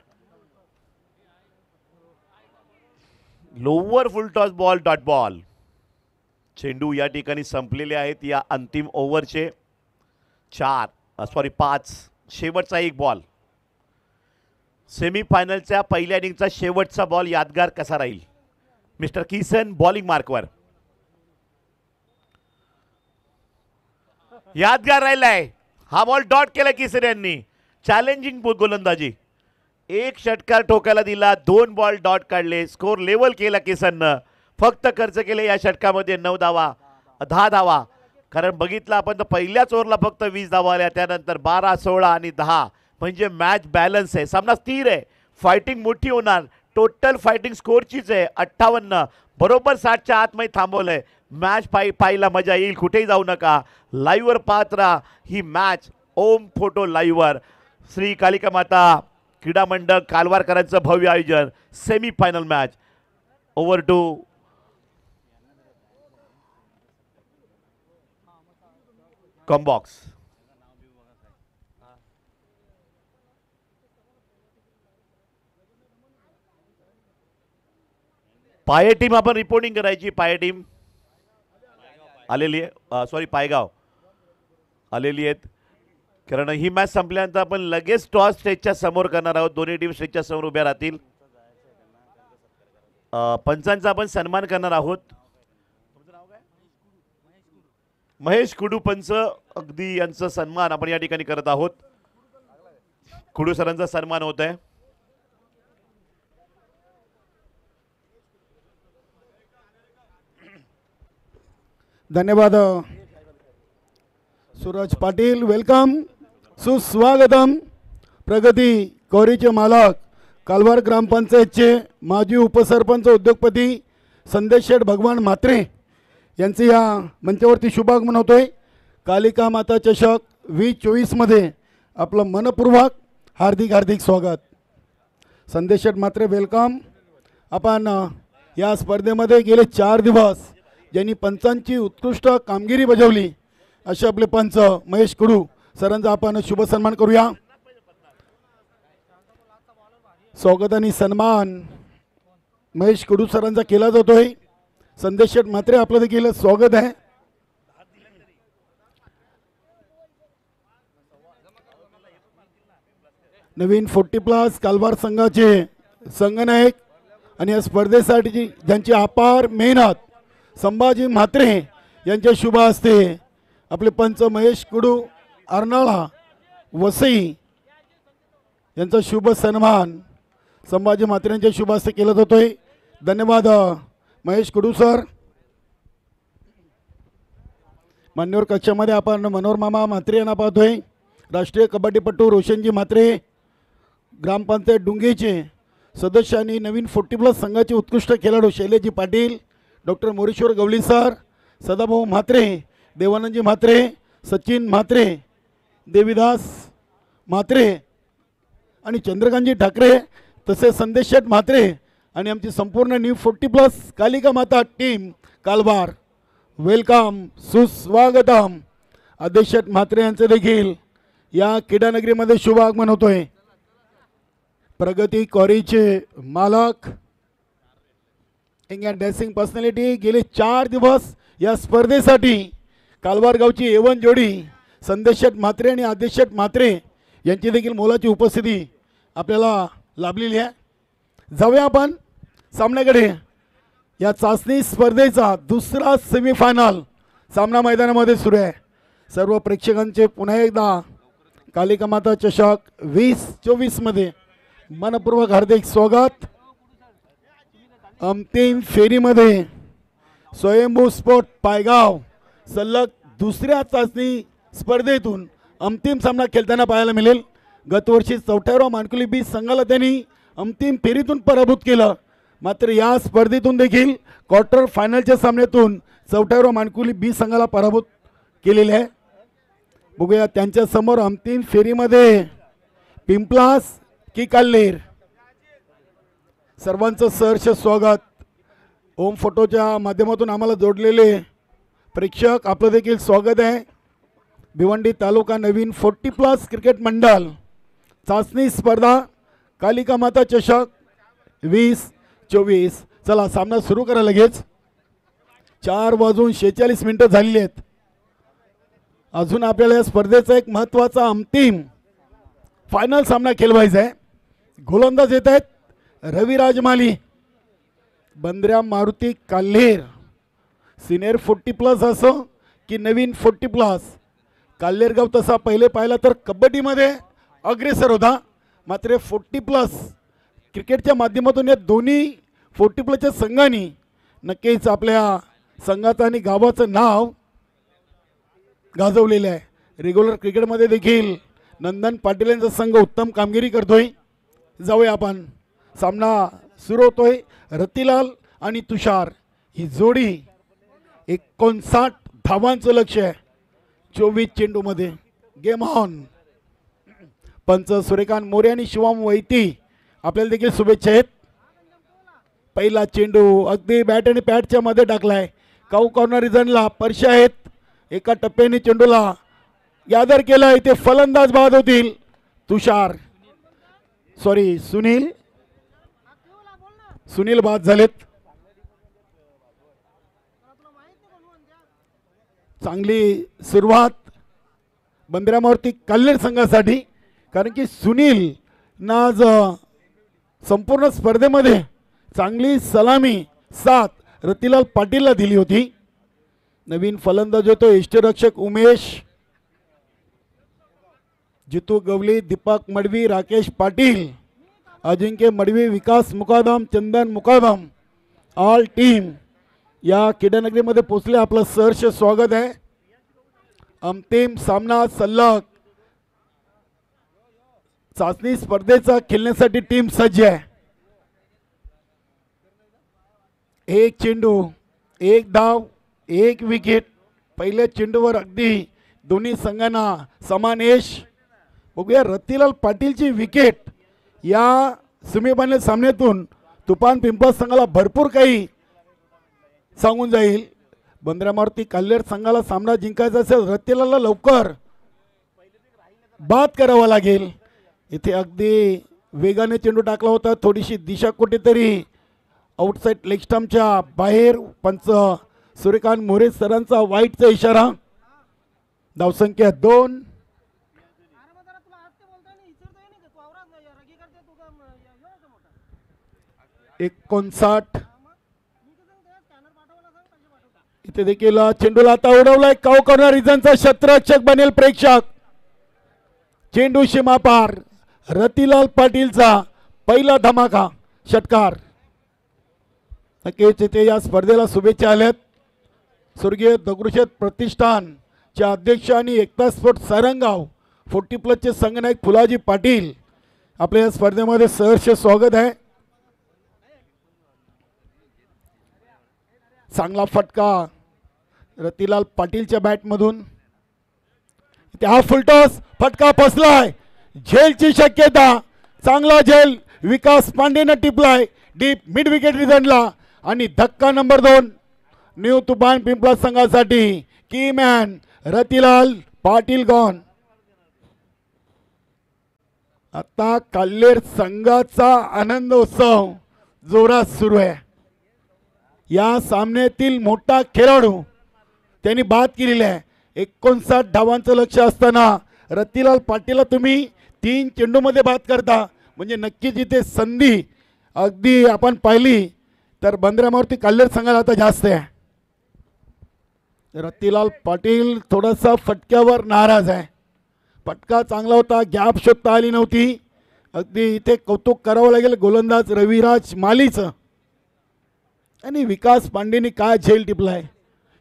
लोअर फुल टॉस बॉल, डॉट बॉल. चेंडू या ठिकाणी संपलेले आहेत या अंतिम ओव्हरचे 5. शेवटचा 1 बॉल. सेमीफायनलच्या पहिल्या इनिंगचा शेवटचा बॉल यादगार कसा राहील. मिस्टर किसन बॉलिंग मार्कवर. यादगार राहिलाय हा बॉल. डॉट केला किसन यांनी. चॅलेंजिंग गोलंदाजी. 1 षटकार ठोकायला दिला, 2 बॉल डॉट काढले, स्कोर लेवल केला किसननं. फक्त खर्च केले या षटकामध्ये 9 धावा, 10 धावा. कारण बघितलं आपण तर पहिल्याच ओव्हरला फक्त 20 धावा आल्या, त्यानंतर 12, 16 आणि 10. म्हणजे मॅच बॅलन्स आहे, सामना स्थिर आहे, फायटिंग मोठी होणार. टोटल फायटिंग स्कोरचीच आहे 58. बरोबर 60च्या आतमध्ये थांबवलंय. मॅच पाहायला मजा येईल, कुठेही जाऊ नका, लाईव्हवर पाहत राहा ही मॅच. ओम फोटो लाईव्हवर. श्री कालिका माता क्रीडा मंडळ कालवारकरांचं भव्य आयोजन. Semifinal match. ओव्हर टू कॉम्बॉक्स. पाये टीम आपण रिपोर्टिंग करायची. पाये टीम आलेली आहे, सॉरी पायगाव आलेली आहेत. कारण ही मॅच संपल्यानंतर आपण लगेच टॉस स्टेजच्या समोर करणार आहोत. दोन्ही टीम स्टेजच्या समोर उभ्या राहतील. पंचांचा आपण सन्मान करणार आहोत. महेश कुडू पंच अगदी यांचा सन्मान आपण या ठिकाणी करत आहोत. कुडू सरांचा सन्मान होत आहे. धन्यवाद सूरज पाटील. वेलकम, सुस्वागतम. प्रगती कोरीचे मालक, कालवार ग्रामपंचायतचे माजी उपसरपंच उद्योगपती संदेश शेठ भगवान म्हात्रे यांचे या मंचावरती शुभागमन होतोय. कालिका माता चषक 2024 मध्ये आपलं मनपूर्वक हार्दिक स्वागत. संदेश शेठ म्हात्रे वेलकम. आपण या स्पर्धेमध्ये गेले 4 दिवस ज्यांनी पंचांची उत्कृष्ट कामगिरी बजावली असे आपले पंच महेश कुडू सरांचा आपण शुभ सन्मान करूया. स्वागत आणि सन्मान महेश कुडू सरांचा केला जातोय. संदेश शेठ म्हात्रे आपलं देखील स्वागत आहे. नवीन 40+ कालवार संघाचे संघनायक आणि या स्पर्धेसाठी ज्यांची अपार मेहनत संभाजी म्हात्रे यांच्या शुभ हस्ते आपले पंच महेश कुडू अर्नाळा वसई यांचा शुभ सन्मान संभाजी म्हात्रे यांच्या शुभ हस्ते केला जातोय. धन्यवाद महेश कुडू सर. मान्यवर कक्षामध्ये आपण मनोहर मामा म्हात्रे यांना पाहतोय. राष्ट्रीय कबड्डीपटू रोशनजी म्हात्रे, ग्रामपंचायत डुंगेचे सदस्य आणि नवीन 40+ संघाचे उत्कृष्ट खेळाडू शैलेजी पाटील, डॉक्टर मोरेश्वर गवळी सर, सदाभाऊ म्हात्रे, देवानंदजी म्हात्रे, सचिन म्हात्रे, देवीदास म्हात्रे आणि चंद्रकांतजी ठाकरे, तसेच संदेश शेठ म्हात्रे आणि आमची संपूर्ण न्यू 40+ कालिका माता टीम कालवार. वेलकम, सुस्वागतम. आदेश शेठ म्हात्रे यांचे देखील या क्रीडानगरीमध्ये शुभ आगमन होतोय. प्रगती कॉरीचे मालक, इंडियन डॅसिंग पर्सनॅलिटी, गेले 4 दिवस या स्पर्धेसाठी कालवार गावची एवन जोडी संदेश शेठ म्हात्रे आणि आदेश शेठ म्हात्रे यांची देखील मोलाची उपस्थिती आपल्याला लाभलेली आहे. जाऊया आपण सामन्याकडे. या चाचणी स्पर्धेचा दुसरा सेमीफायनल सामना मैदानामध्ये सुरू आहे. सर्व प्रेक्षकांचे पुन्हा एकदा कालिका माता चषक 2024 मध्ये मनपूर्वक हार्दिक स्वागत. अंतिम फेरीमध्ये स्वयंभू स्पोर्ट पायगाव सलग दुसऱ्या चाचणी स्पर्धेतून अंतिम सामना खेळताना पाहायला मिळेल. गतवर्षी 4व्या मानकुली बी संघाला त्यांनी अंतिम फेरीतून पराभूत केलं. मात्र या स्पर्धेतून देखील क्वार्टर फायनलच्या सामन्यातून 4व्या मानकुली बी संघाला पराभूत केलेले आहे. बघूया त्यांच्या समोर अंतिम फेरीमध्ये पिंपलास की काल्हेर. सर्वांचं सहर्ष स्वागत. ओम फोटोच्या माध्यमातून आम्हाला जोडलेले प्रेक्षक आपलं देखील स्वागत आहे. भिवंडी तालुका नवीन 40+ क्रिकेट मंडळ चाचणी स्पर्धा कालिका माता चषक 2024. चला सामना सुरू करा लगेच. 4:46 झालेली आहेत. अजून आपल्याला या स्पर्धेचा एक महत्त्वाचा अंतिम फायनल सामना खेळवायचा आहे. गोलंदाज येत आहेत रविराज माली, बंद्र्या मारुती काल्हेर. सिनियर 40+ असो की नवीन 40+, काल्हेरगाव तसा पहिले पाहिला तर कबड्डीमध्ये अग्रेसर होता. मात्र 40+ क्रिकेटच्या माध्यमातून या दोन्ही 40+च्या संघांनी नक्कीच आपल्या संघाचं आणि गावाचं नाव गाजवलेलं आहे. रेग्युलर क्रिकेटमध्ये देखील नंदन पाटील यांचा संघ उत्तम कामगिरी करतोय. जाऊया आपण. सामना सुरू होतोय. रतिलाल आणि तुषार ही जोडी 59 धावांचं लक्ष आहे 24 चेंडूमध्ये. Game on. पंच सूर्यकांत मोरे आणि शिवम वैती आपल्याला देखील शुभेच्छा आहेत. पहिला चेंडू अगदी बॅट आणि पॅडच्या मध्ये टाकलाय. काऊ कॉर्नर रिजनला परशे आहेत. एका टप्प्याने चेंडूला यादर केला. इथे फलंदाज बाद होतील. सुनील बाद झालेत. चांगली सुरुवात बंद्रामावरती काल्हेर संघासाठी, कारण की सुनील नाज संपूर्ण स्पर्धेमध्ये चांगली सलामी साथ रतिलाल पाटीलला दिली होती. नवीन फलंदाज होतो यष्टीरक्षक उमेश, जितू गवली, दीपक मडवी, राकेश पाटील, अजिंक्य मडवी, विकास मुकादम, चंदन मुकादम, ऑल टीम या क्रीडानगरीमध्ये पोहोचले. आपलं सहर्ष स्वागत आहे. अंतिम सामना सलग चाचणी स्पर्धेचा खेळण्यासाठी टीम सज्ज आहे. एक चेंडू, एक धाव, एक विकेट. पहिल्या चेंडूवर अगदी दोन्ही संघांना समान यश. बघूया रतिलाल पाटीलची विकेट या सेमीफायनल सामन्यातून तुफान पिंपळास संघाला भरपूर काही सांगून जाईल. बंद्रा मारुती काल्हेर संघाला सामना जिंकायचा असेल रतिलालला लवकर बाद करावा लागेल. इथे अगदी वेगाने चेंडू टाकला होता. थोडीशी दिशा कुठेतरी आउटसाइड लेग स्टंपच्या बाहेर. पंच सूर्यकांत मोरे सरांचा वाईटचा इशारा. धावसंख्या 2. इथे देखील चेंडूला आता उडवलाय. काऊ कॉर्नर रिजनचा क्षेत्ररक्षक बनेल प्रेक्षक. चेंडू सीमा पार. रतिलाल पाटीलचा पहिला धमाका षटकार. नक्कीच इथे या स्पर्धेला शुभेच्छा आल्यात. स्वर्गीय दगडूशेठ प्रतिष्ठानचे अध्यक्ष आणि एकता स्पोर्ट सारंगाव 40+ संघनायक फुलाजी पाटील आपल्या या स्पर्धेमध्ये सहर्ष स्वागत आहे. चांगला फटका रतिलाल पाटीलच्या बॅटमधून. हा फुलटॉस फटका फसलाय. झेलची शक्यता. चांगला झेल विकास पांडेनं टिपलाय डीप मिड विकेट रिझनला. आणि धक्का नंबर 2 न्यू तुफान पिंपळास संघासाठी की मॅन रतिलाल पाटील गॉन. आता काल्हेर संघाचा आनंद उत्सव जोरात सुरू आहे. या सामन्यातील मोठा खेळाडू त्यांनी बाद केलेला आहे. 59 धावांचं लक्ष असताना रतिलाल पाटीलला तुम्ही 3 चेंडूमध्ये बाद करता म्हणजे नक्कीच इथे संधी अगदी आपण पाहिली तर बंद्रा मारुती काल्हेर संघाला आता जास्त आहे. रतिलाल पाटील थोडासा फटक्यावर नाराज आहे. फटका चांगला होता, गॅप शोधता आली नव्हती. अगदी इथे कौतुक करावं लागेल गोलंदाज रविराज मालीचं. आणि विकास पांडेनी काय झेल टिपलाय.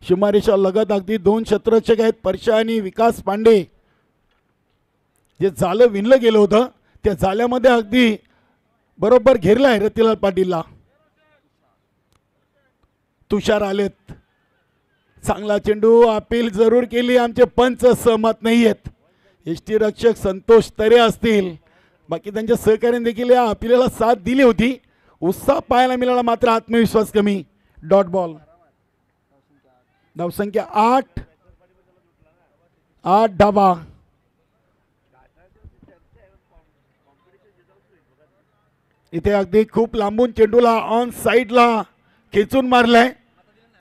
सीमारेषा लगत अगदी दोन क्षेत्ररक्षक आहेत, परशा आणि विकास पांडे. जे जालं विणलं गेलं होतं त्या जाल्यामध्ये अगदी बरोबर घेरलं आहे रतिलाल पाटीलला. तुषार आलेत. चांगला चेंडू, अपील जरूर केली, आमचे पंच सहमत नाही आहेत. यष्टीरक्षक संतोष तरे असतील, बाकी त्यांच्या सहकार्याने देखील या अपीलला साथ दिली होती. उत्साह पाहायला मिळाला, मात्र आत्मविश्वास कमी. Dot ball. धावसंख्या 8. 8 धावा. इथे अगदी खूप लांबून चेंडूला ऑन साईडला खेचून मारलाय.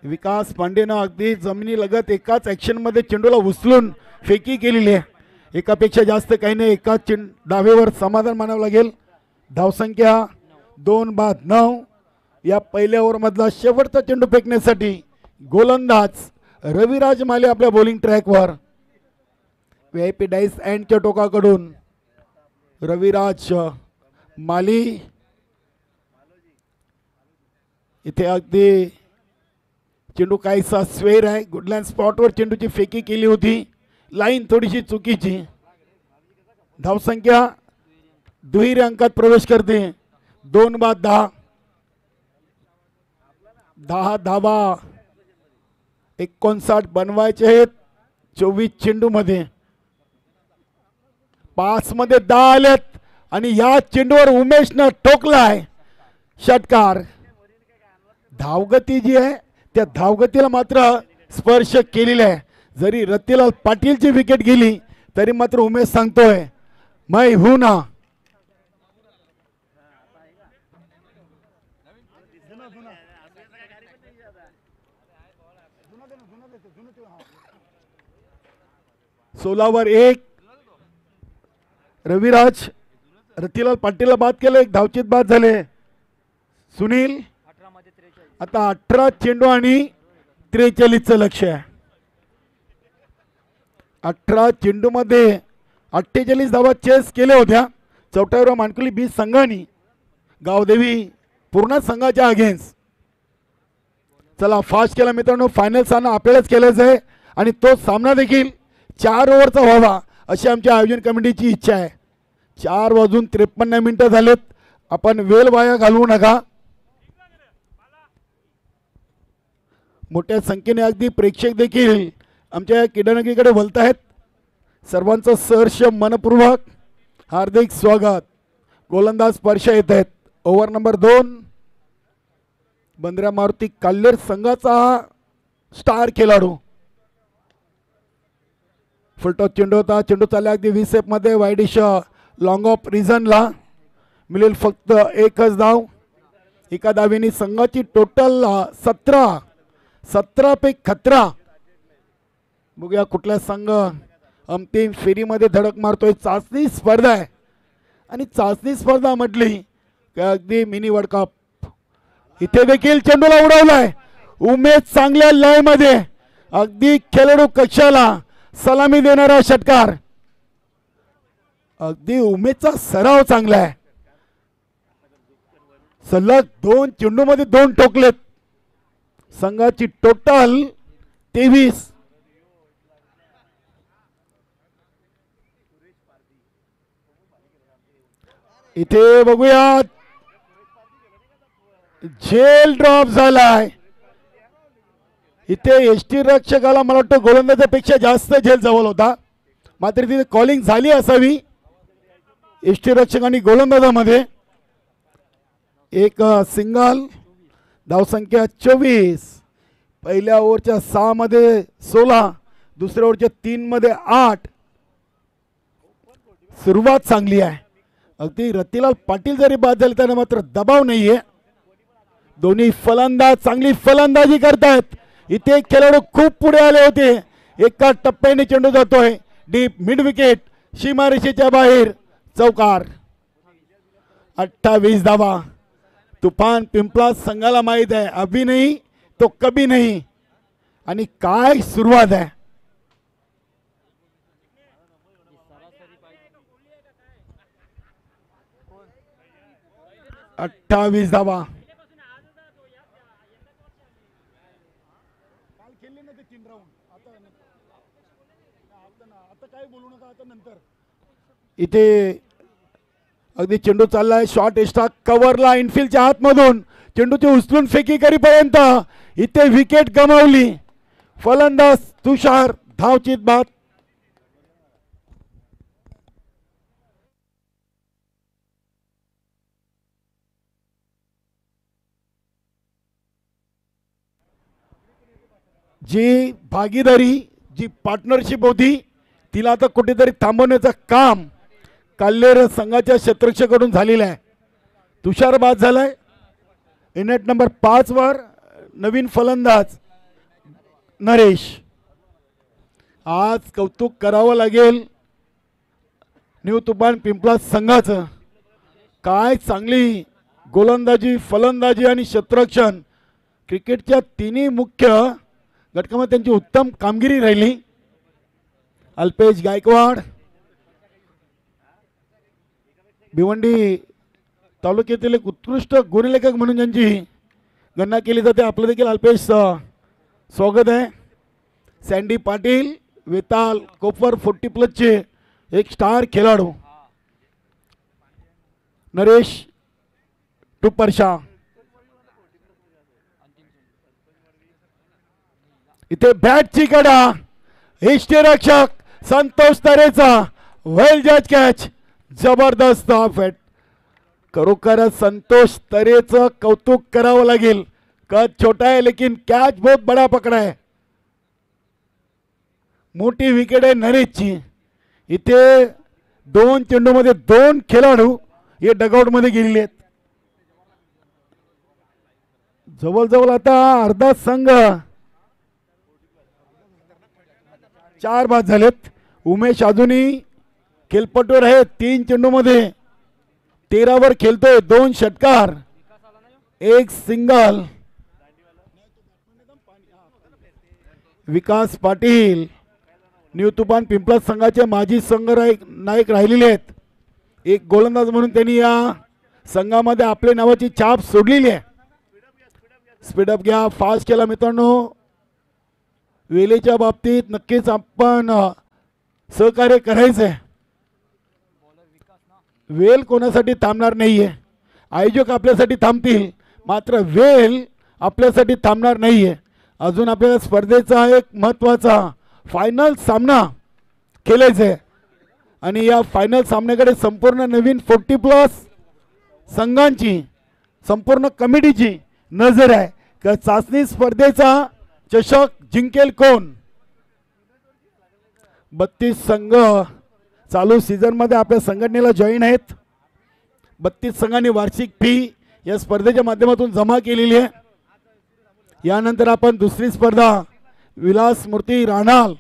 विकास पांडेनं अगदी जमिनी लगत एकाच ॲक्शनमध्ये चेंडूला उचलून फेकी केलेली आहे. एकापेक्षा जास्त काही नाही, एकाच डावेवर समाधान मानावं लागेल. धावसंख्या 2-9. या पहिल्या ओव्हरमधला शेवटचा चेंडू फेकण्यासाठी गोलंदाज रविराज माले आपल्या बॉलिंग ट्रॅकवर. VIP डाईस अँडच्या टोकाकडून रविराज माली. इथे अगदी चेंडू काहीसा स्वेर आहे. गुडलँड स्पॉटवर चेंडूची फेकी केली होती, लाईन थोडीशी चुकीची. धावसंख्या दुहेरी अंकात प्रवेश करते. 2-10. 10 धावा 59 बनवायचे आहेत 24 चेंडूमध्ये. 5 मध्ये 10 आलेत आणि या चेंडूवर उमेशनं ठोकलाय षटकार. धावगती जी आहे त्या धावगतीला मात्र स्पर्श केलेला आहे. जरी रतिलाल पाटीलची विकेट गेली तरी मात्र उमेश सांगतोय मैं हूं ना. सोलावर 1. रविराज रतिलाल पाटीलला बाद केलं, एक धावचीत बाद झाले. सुनील आता 18 चेंडू आणि 43चं लक्ष आहे. 18 चेंडूमध्ये 48 धावा चेस केल्या होत्या. चौथ्यावर मानकुली बी संघाने गावदेवी पूर्ण संघाच्या अगेन्स्ट. चला फास्ट केला मित्रांनो. फायनल सामना आपल्यालाच केलाच आहे आणि तो सामना देखील 4 ओव्हरचा व्हावा अशी आमच्या आयोजन कमिटीची इच्छा आहे. 4:53 झालेत. आपण वेळ वाया घालवू नका. मोठ्या संख्येने अगदी प्रेक्षक देखील आमच्या क्रीडानगरीकडे वळत आहेत. सर्वांचं सहर्ष मनपूर्वक हार्दिक स्वागत. गोलंदाज परशा येत आहेत. Over number 2. बंद्रा मारुती काल्हेर संघाचा स्टार खेळाडू. फुलटॉस चेंडू होता. चेंडू चालला अगदी 20 मध्ये वाईडिश लॉंग ऑफ रिझनला. मिळेल फक्त एकच धाव. एका धावेने संघाची टोटल 17 पे खतरा. बघूया कुठला संघ अंतिम फेरीमध्ये धडक मारतोय. चाचणी स्पर्धा आहे आणि चाचणी स्पर्धा म्हटली की अगदी मिनी वर्ल्ड कप. इथे देखील चेंडूला उडवलाय. उमेश चांगल्या लय मध्ये अगदी खेळाडू कक्षाला सलामी देणारा षटकार. अगदी उमेशचा सराव चांगला आहे. सलग 2 चेंडूमध्ये 2 ठोकलेत. संघाची टोटल 23. इथे बघूया झेल ड्रॉप झालाय. इथे यष्टीरक्षकाला मला वाटतं गोलंदाजापेक्षा जास्त झेल जवळ होता, मात्र तिथे कॉलिंग झाली असावी यष्टीरक्षक आणि गोलंदाजामध्ये. एक सिंगल. धावसंख्या 24. पहिल्या ओव्हरच्या 6 मध्ये 16, दुसऱ्या ओव्हरच्या 3 मध्ये 8. सुरुवात चांगली आहे. अगदी रतिलाल पाटील जरी बाद झाले त्यांना मात्र दबाव नाहीये. दोन्ही फलंदाज चांगली फलंदाजी करतायत. इथे खेळाडू खूप पुढे आले होते. एका टप्प्याने चेंडू जातोय डीप मिड विकेट. सीमारेषेच्या बाहेर चौकार. 28 धावा. तुफान पिंपळा संघाला माहित आहे अभी नाही तो कभी नाही. आणि काय सुरुवात आहे. 28 धावा. इथे अगदी चेंडू चाललाय. शॉट एक्स्ट्रा कव्हरला इनफिल्डच्या आतमधून चेंडूची उचलून फेकी करीपर्यंत इथे विकेट गमावली. फलंदाज तुषार धावचीत बाद. जी भागीदारी जी पार्टनरशिप होती तिला आता कुठेतरी थांबवण्याचं काम काल्हेर संघाच्या क्षेत्ररक्षकाकडून झालेलं आहे. तुषार बाद झालाय. इनेट नंबर 5 वर नवीन फलंदाज नरेश. आज कौतुक करावं लागेल न्यू तुफान पिंपळा संघाचं. काय चांगली गोलंदाजी, फलंदाजी आणि क्षेत्ररक्षण क्रिकेटच्या तिन्ही मुख्य घटकामध्ये त्यांची उत्तम कामगिरी राहिली. अल्पेश गायकवाड भिवंडी तालुक्यातील एक उत्कृष्ट गुणलेखक म्हणून ज्यांची गणना केली जाते आपलं देखील अल्पेश स्वागत आहे. सँडी पाटील वेताल कोपर 40+ एक स्टार खेळाडू. नरेश टुपरशा. इथे बॅटची कडा. यष्टीरक्षक संतोष तरेचा वेल जज कॅच. जबरदस्त फेट. खरोखरच संतोष तरेचं कौतुक करावं लागेल. कद छोटा है लेकिन कैच बहुत बड़ा पकड़ा है. मोठी विकेट आहे नरेशची. इथे 2 चेंडूमध्ये 2 खेळाडू हे डगआउट मध्ये गेलेले आहेत. जवळजवळ आता अर्धा संघ 4 बाद झालेत. उमेश अजूनही खेळपटूवर आहे. 3 चेंडूमध्ये 13 वर खेळतोय. 2 षटकार 1 सिंगल. विकास पाटील न्यू तुफान पिंपळा संघाचे माजी संघ नायक राहिलेले आहेत. एक गोलंदाज म्हणून त्यांनी या संघामध्ये आपल्या नावाची छाप सोडलेली आहे. स्पीडअप घ्या. फास्ट केला मित्रांनो. वेळेच्या बाबतीत नक्कीच आपण सहकार्य करायचंय. वेळ कोणासाठी थांबणार नाहीये. आयोजक आपल्यासाठी थांबतील मात्र वेळ आपल्यासाठी थांबणार नाहीये. अजून आपल्याला स्पर्धेचा एक महत्त्वाचा फायनल सामना खेळायचा आहे आणि या फायनल सामन्याकडे संपूर्ण नवीन 40+ संघांची संपूर्ण कमिटीची नजर आहे. का चाचणी स्पर्धेचा चषक जिंकेल कोण. 32 संघ चालू सीझन मध्ये आपल्या संघटनेला जॉईन आहेत. 32 संघांनी वार्षिक फी या स्पर्धेच्या माध्यमातून जमा केलेली आहे. यानंतर आपण दुसरी स्पर्धा विलास मूर्ती राणाल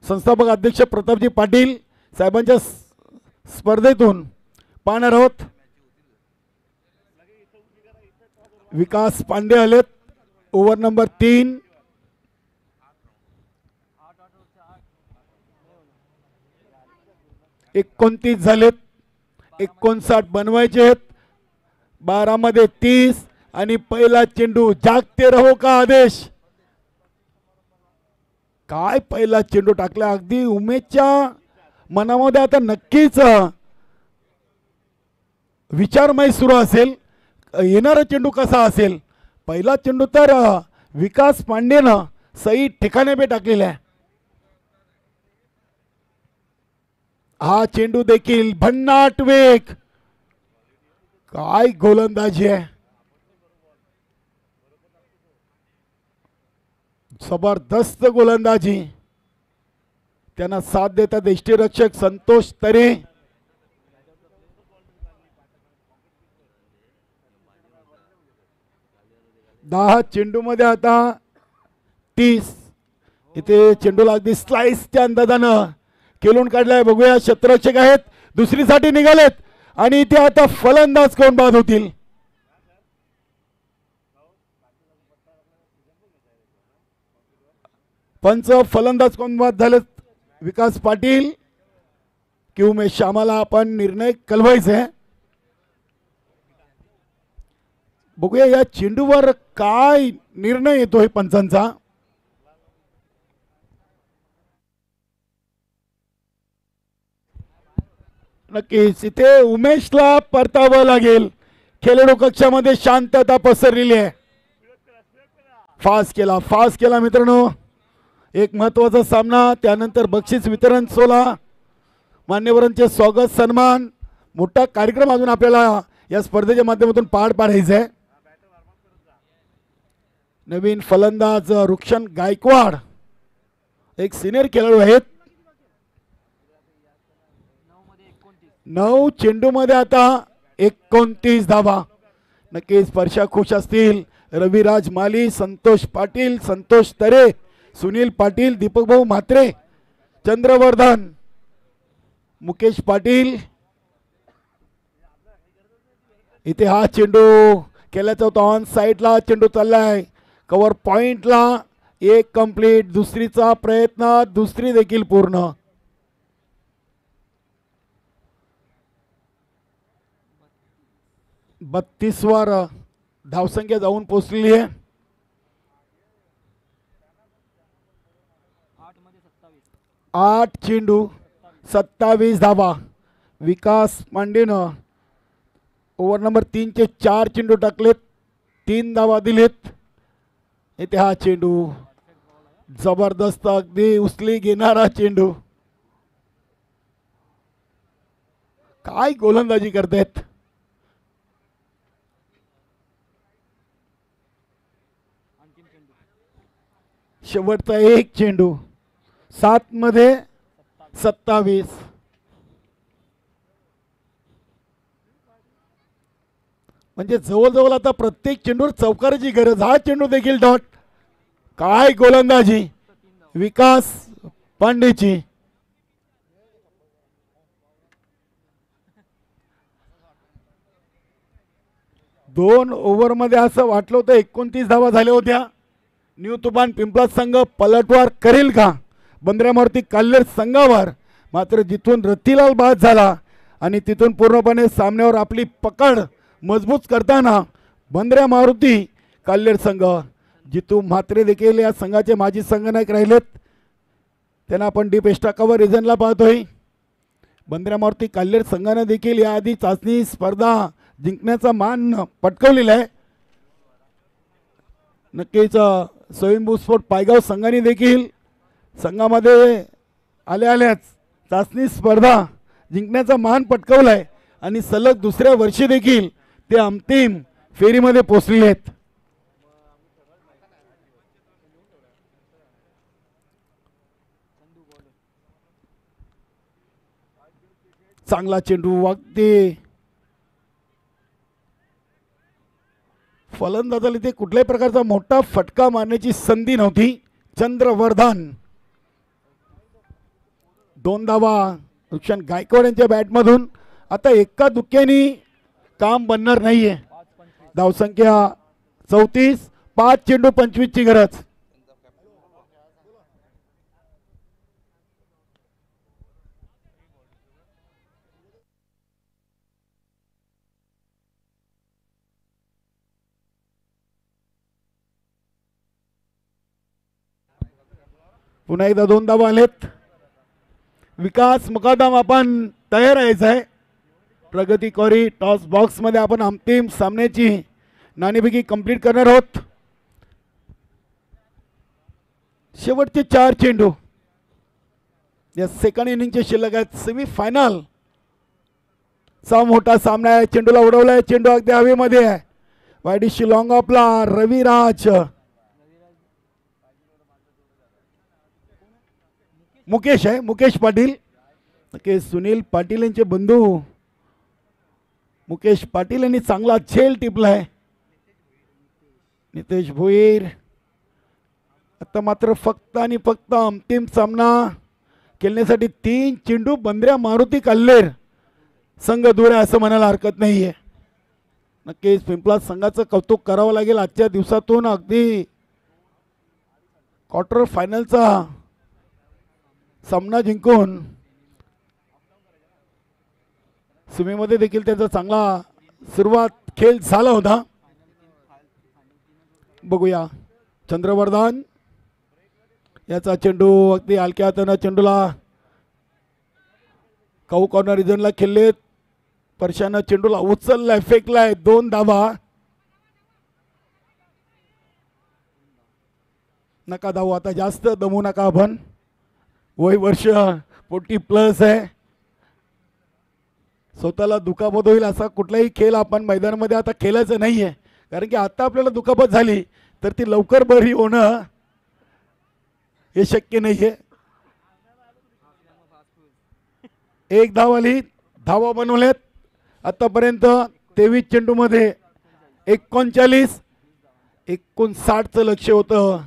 संस्थापक अध्यक्ष प्रतापजी पाटील साहेबांच्या स्पर्धेतून पाहणार आहोत. विकास पांडे आलेत. Over number 3. एकोणतीस झालेत. 59 बनवायचे आहेत. 12 मध्ये 30 आणि पहिला चेंडू. जागते रहो का आदेश. काय पहिला चेंडू टाकला. अगदी उमेशच्या मनामध्ये आता नक्कीच विचारमय सुरू असेल. येणारा चेंडू कसा असेल. पहिला चेंडू तर विकास पांडेनं सही ठिकाणी पे टाकलेला आहे. हा चेंडू देखील भन्नाट वेग. काय गोलंदाजी आहे. जबरदस्त गोलंदाजी. त्यांना साथ देतात यष्टीरक्षक संतोष तरे. दहा चेंडू मध्ये आता 30. इथे चेंडूला अगदी स्लाइसच्या अंदाजानं खेळून काढलाय. बघूया क्षेत्ररक्षक आहेत. दुसरीसाठी निघालेत आणि इथे आता फलंदाज कोण बाद होतील. पंच फलंदाज कोण बाद झाले, विकास पाटील की उमेश, आम्हाला आपण निर्णय कळवायचे. बघूया या चेंडूवर काय निर्णय येतोय पंचांचा. नक्कीच इथे उमेशला परतावं लागेल. खेळाडू कक्षामध्ये शांतता पसरलेली आहे. फास्ट केला मित्रांनो. एक महत्वाचा सामना, त्यानंतर बक्षीस वितरण सोहळा, मान्यवरांचे स्वागत सन्मान, मोठा कार्यक्रम अजून आपल्याला या स्पर्धेच्या माध्यमातून पार पाडायचा आहे. नवीन फलंदाज रुक्षण गायकवाड एक सिनियर खेळाडू आहेत. 9 चेंडूमध्ये आता 29 धावा. नक्कीच स्पर्शा खुश असतील. रविराज माली, संतोष पाटील, संतोष तरे, सुनील पाटील, दीपक भाऊ म्हात्रे, चंद्रवर्धन, मुकेश पाटील. इथे हा चेंडू केल्याचा होता. ऑन साइडला चेंडू चाललाय. कव्हर पॉइंटला एक कंप्लीट. दुसरीचा प्रयत्न, दुसरी देखील पूर्ण. बत्तीसवर धावसंख्या जाऊन पोहोचलेली आहे. 8 चेंडू 27 धावा. विकास पांडेनं ओव्हर नंबर 3 चे 4 चेंडू टाकलेत, 3 धावा दिलेत. इथे हा चेंडू जबरदस्त, अगदी उचली घेणारा चेंडू. काय गोलंदाजी करतायत. शेवटचा एक चेंडू 7 मध्ये 27. म्हणजे जवळजवळ आता प्रत्येक चेंडूवर चौकाराची गरज. हा चेंडू देखील डॉट. काय गोलंदाजी विकास पांडेची. दोन ओव्हरमध्ये असं वाटलं होतं 29 धावा झाल्या होत्या. न्यू तुफान पिंपळा संघ पलटवार करेल का बंदऱ्यामारुती काल्हेर संघावर. मात्र जिथून रतिलाल बाद झाला आणि तिथून पूर्णपणे सामन्यावर आपली पकड मजबूत करताना बंदऱ्या मारुती काल्हेर संघ, जितू म्हात्रे देखील या संघाचे माजी संघनायक राहिलेत. त्यांना आपण डीप एस्टाकावर रिझनला पाहतोय. बंदऱ्या मारुती काल्हेर संघाने देखील याआधी चाचणी स्पर्धा जिंकण्याचा मान पटकावलेला आहे. नक्कीच स्वयंभू स्पोर्ट पायगाव संघाने देखील संघामध्ये आल्याच चाचणी स्पर्धा जिंकण्याचा मान पटकावलाय आणि सलग दुसऱ्या वर्षी देखील ते अंतिम फेरीमध्ये पोहोचलेले आहेत. चांगला चेंडू, अगदी फलंदाजाला इथे कुठल्याही प्रकारचा मोठा फटका मारण्याची संधी नव्हती. चंद्रवर्धन 2 धावा रुक्षण गायकवाड यांच्या बॅटमधून. आता एका दुक्क्याने काम बनणार नाहीये. धावसंख्या 34, 5 चेंडू 25 ची गरज. पुन्हा एकदा 2 धावा आलेत. विकास मुकादम आपण तयार आहे. प्रगती कोरी टॉस बॉक्स मध्ये आपण अंतिम सामन्याची नाणेफेकी कंप्लीट करणार आहोत. शेवटचे 4 चेंडू या सेकंड इनिंगचे शिल्लक आहेत. सेमी फायनल चा मोठा सामना आहे. चेंडूला उडवलाय, चेंडू अगदी हवेमध्ये आहे. वाईडिशी लॉंग ऑफला रविराज, मुकेश आहे, मुकेश पाटील. नक्की सुनील पाटील यांचे बंधू मुकेश पाटील यांनी चांगला झेल टिपलाय. नितेश भोईर. आता मात्र फक्त आणि फक्त अंतिम सामना खेळण्यासाठी 3 चेंडू बंदऱ्या मारुती काल्हेर संघ दूर आहे असं म्हणायला हरकत नाहीये. नक्कीच पिंपळा संघाचं कौतुक करावं लागेल. आजच्या दिवसातून अगदी क्वार्टर फायनलचा सामना जिंकून सीमेमध्ये देखील त्याचा चांगला सुरुवात खेळ झाला होता. बघूया चंद्रवर्धन याचा चेंडू अगदी हलक्या हाताने चेंडूला काऊ कॉर्नर रिजनला खेळले. परशानं चेंडूला उचललाय, फेकलाय, 2 धावा. नका धावू आता, जास्त दमू नका आपण. वय वर्ष 40+ आहे. स्वतःला दुखापत होईल असा कुठलाही खेळ आपण मैदानामध्ये आता खेळायचं नाही आहे. कारण की आता आपल्याला दुखापत झाली तर ती लवकर बरी होणं हे शक्य नाही आहे. 1 धाव आली, धावा बनवल्यात आतापर्यंत 23 चेंडूमध्ये. 39 59चं लक्ष होतं.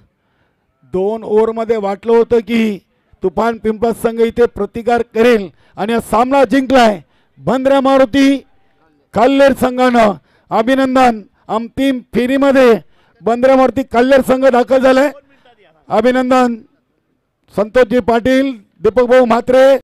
2 ओव्हरमध्ये वाटलं होतं की तुफान पिंपळा संघ इथे प्रतिकार करेल आणि हा सामना जिंकलाय बंद्रा मारुती कल्लेर संघानं. अभिनंदन. अंतिम फेरीमध्ये बंद्रा मारुती कल्लेर संघ दाखल झालाय. अभिनंदन संतोषजी पाटील, दीपक भाऊ म्हात्रे.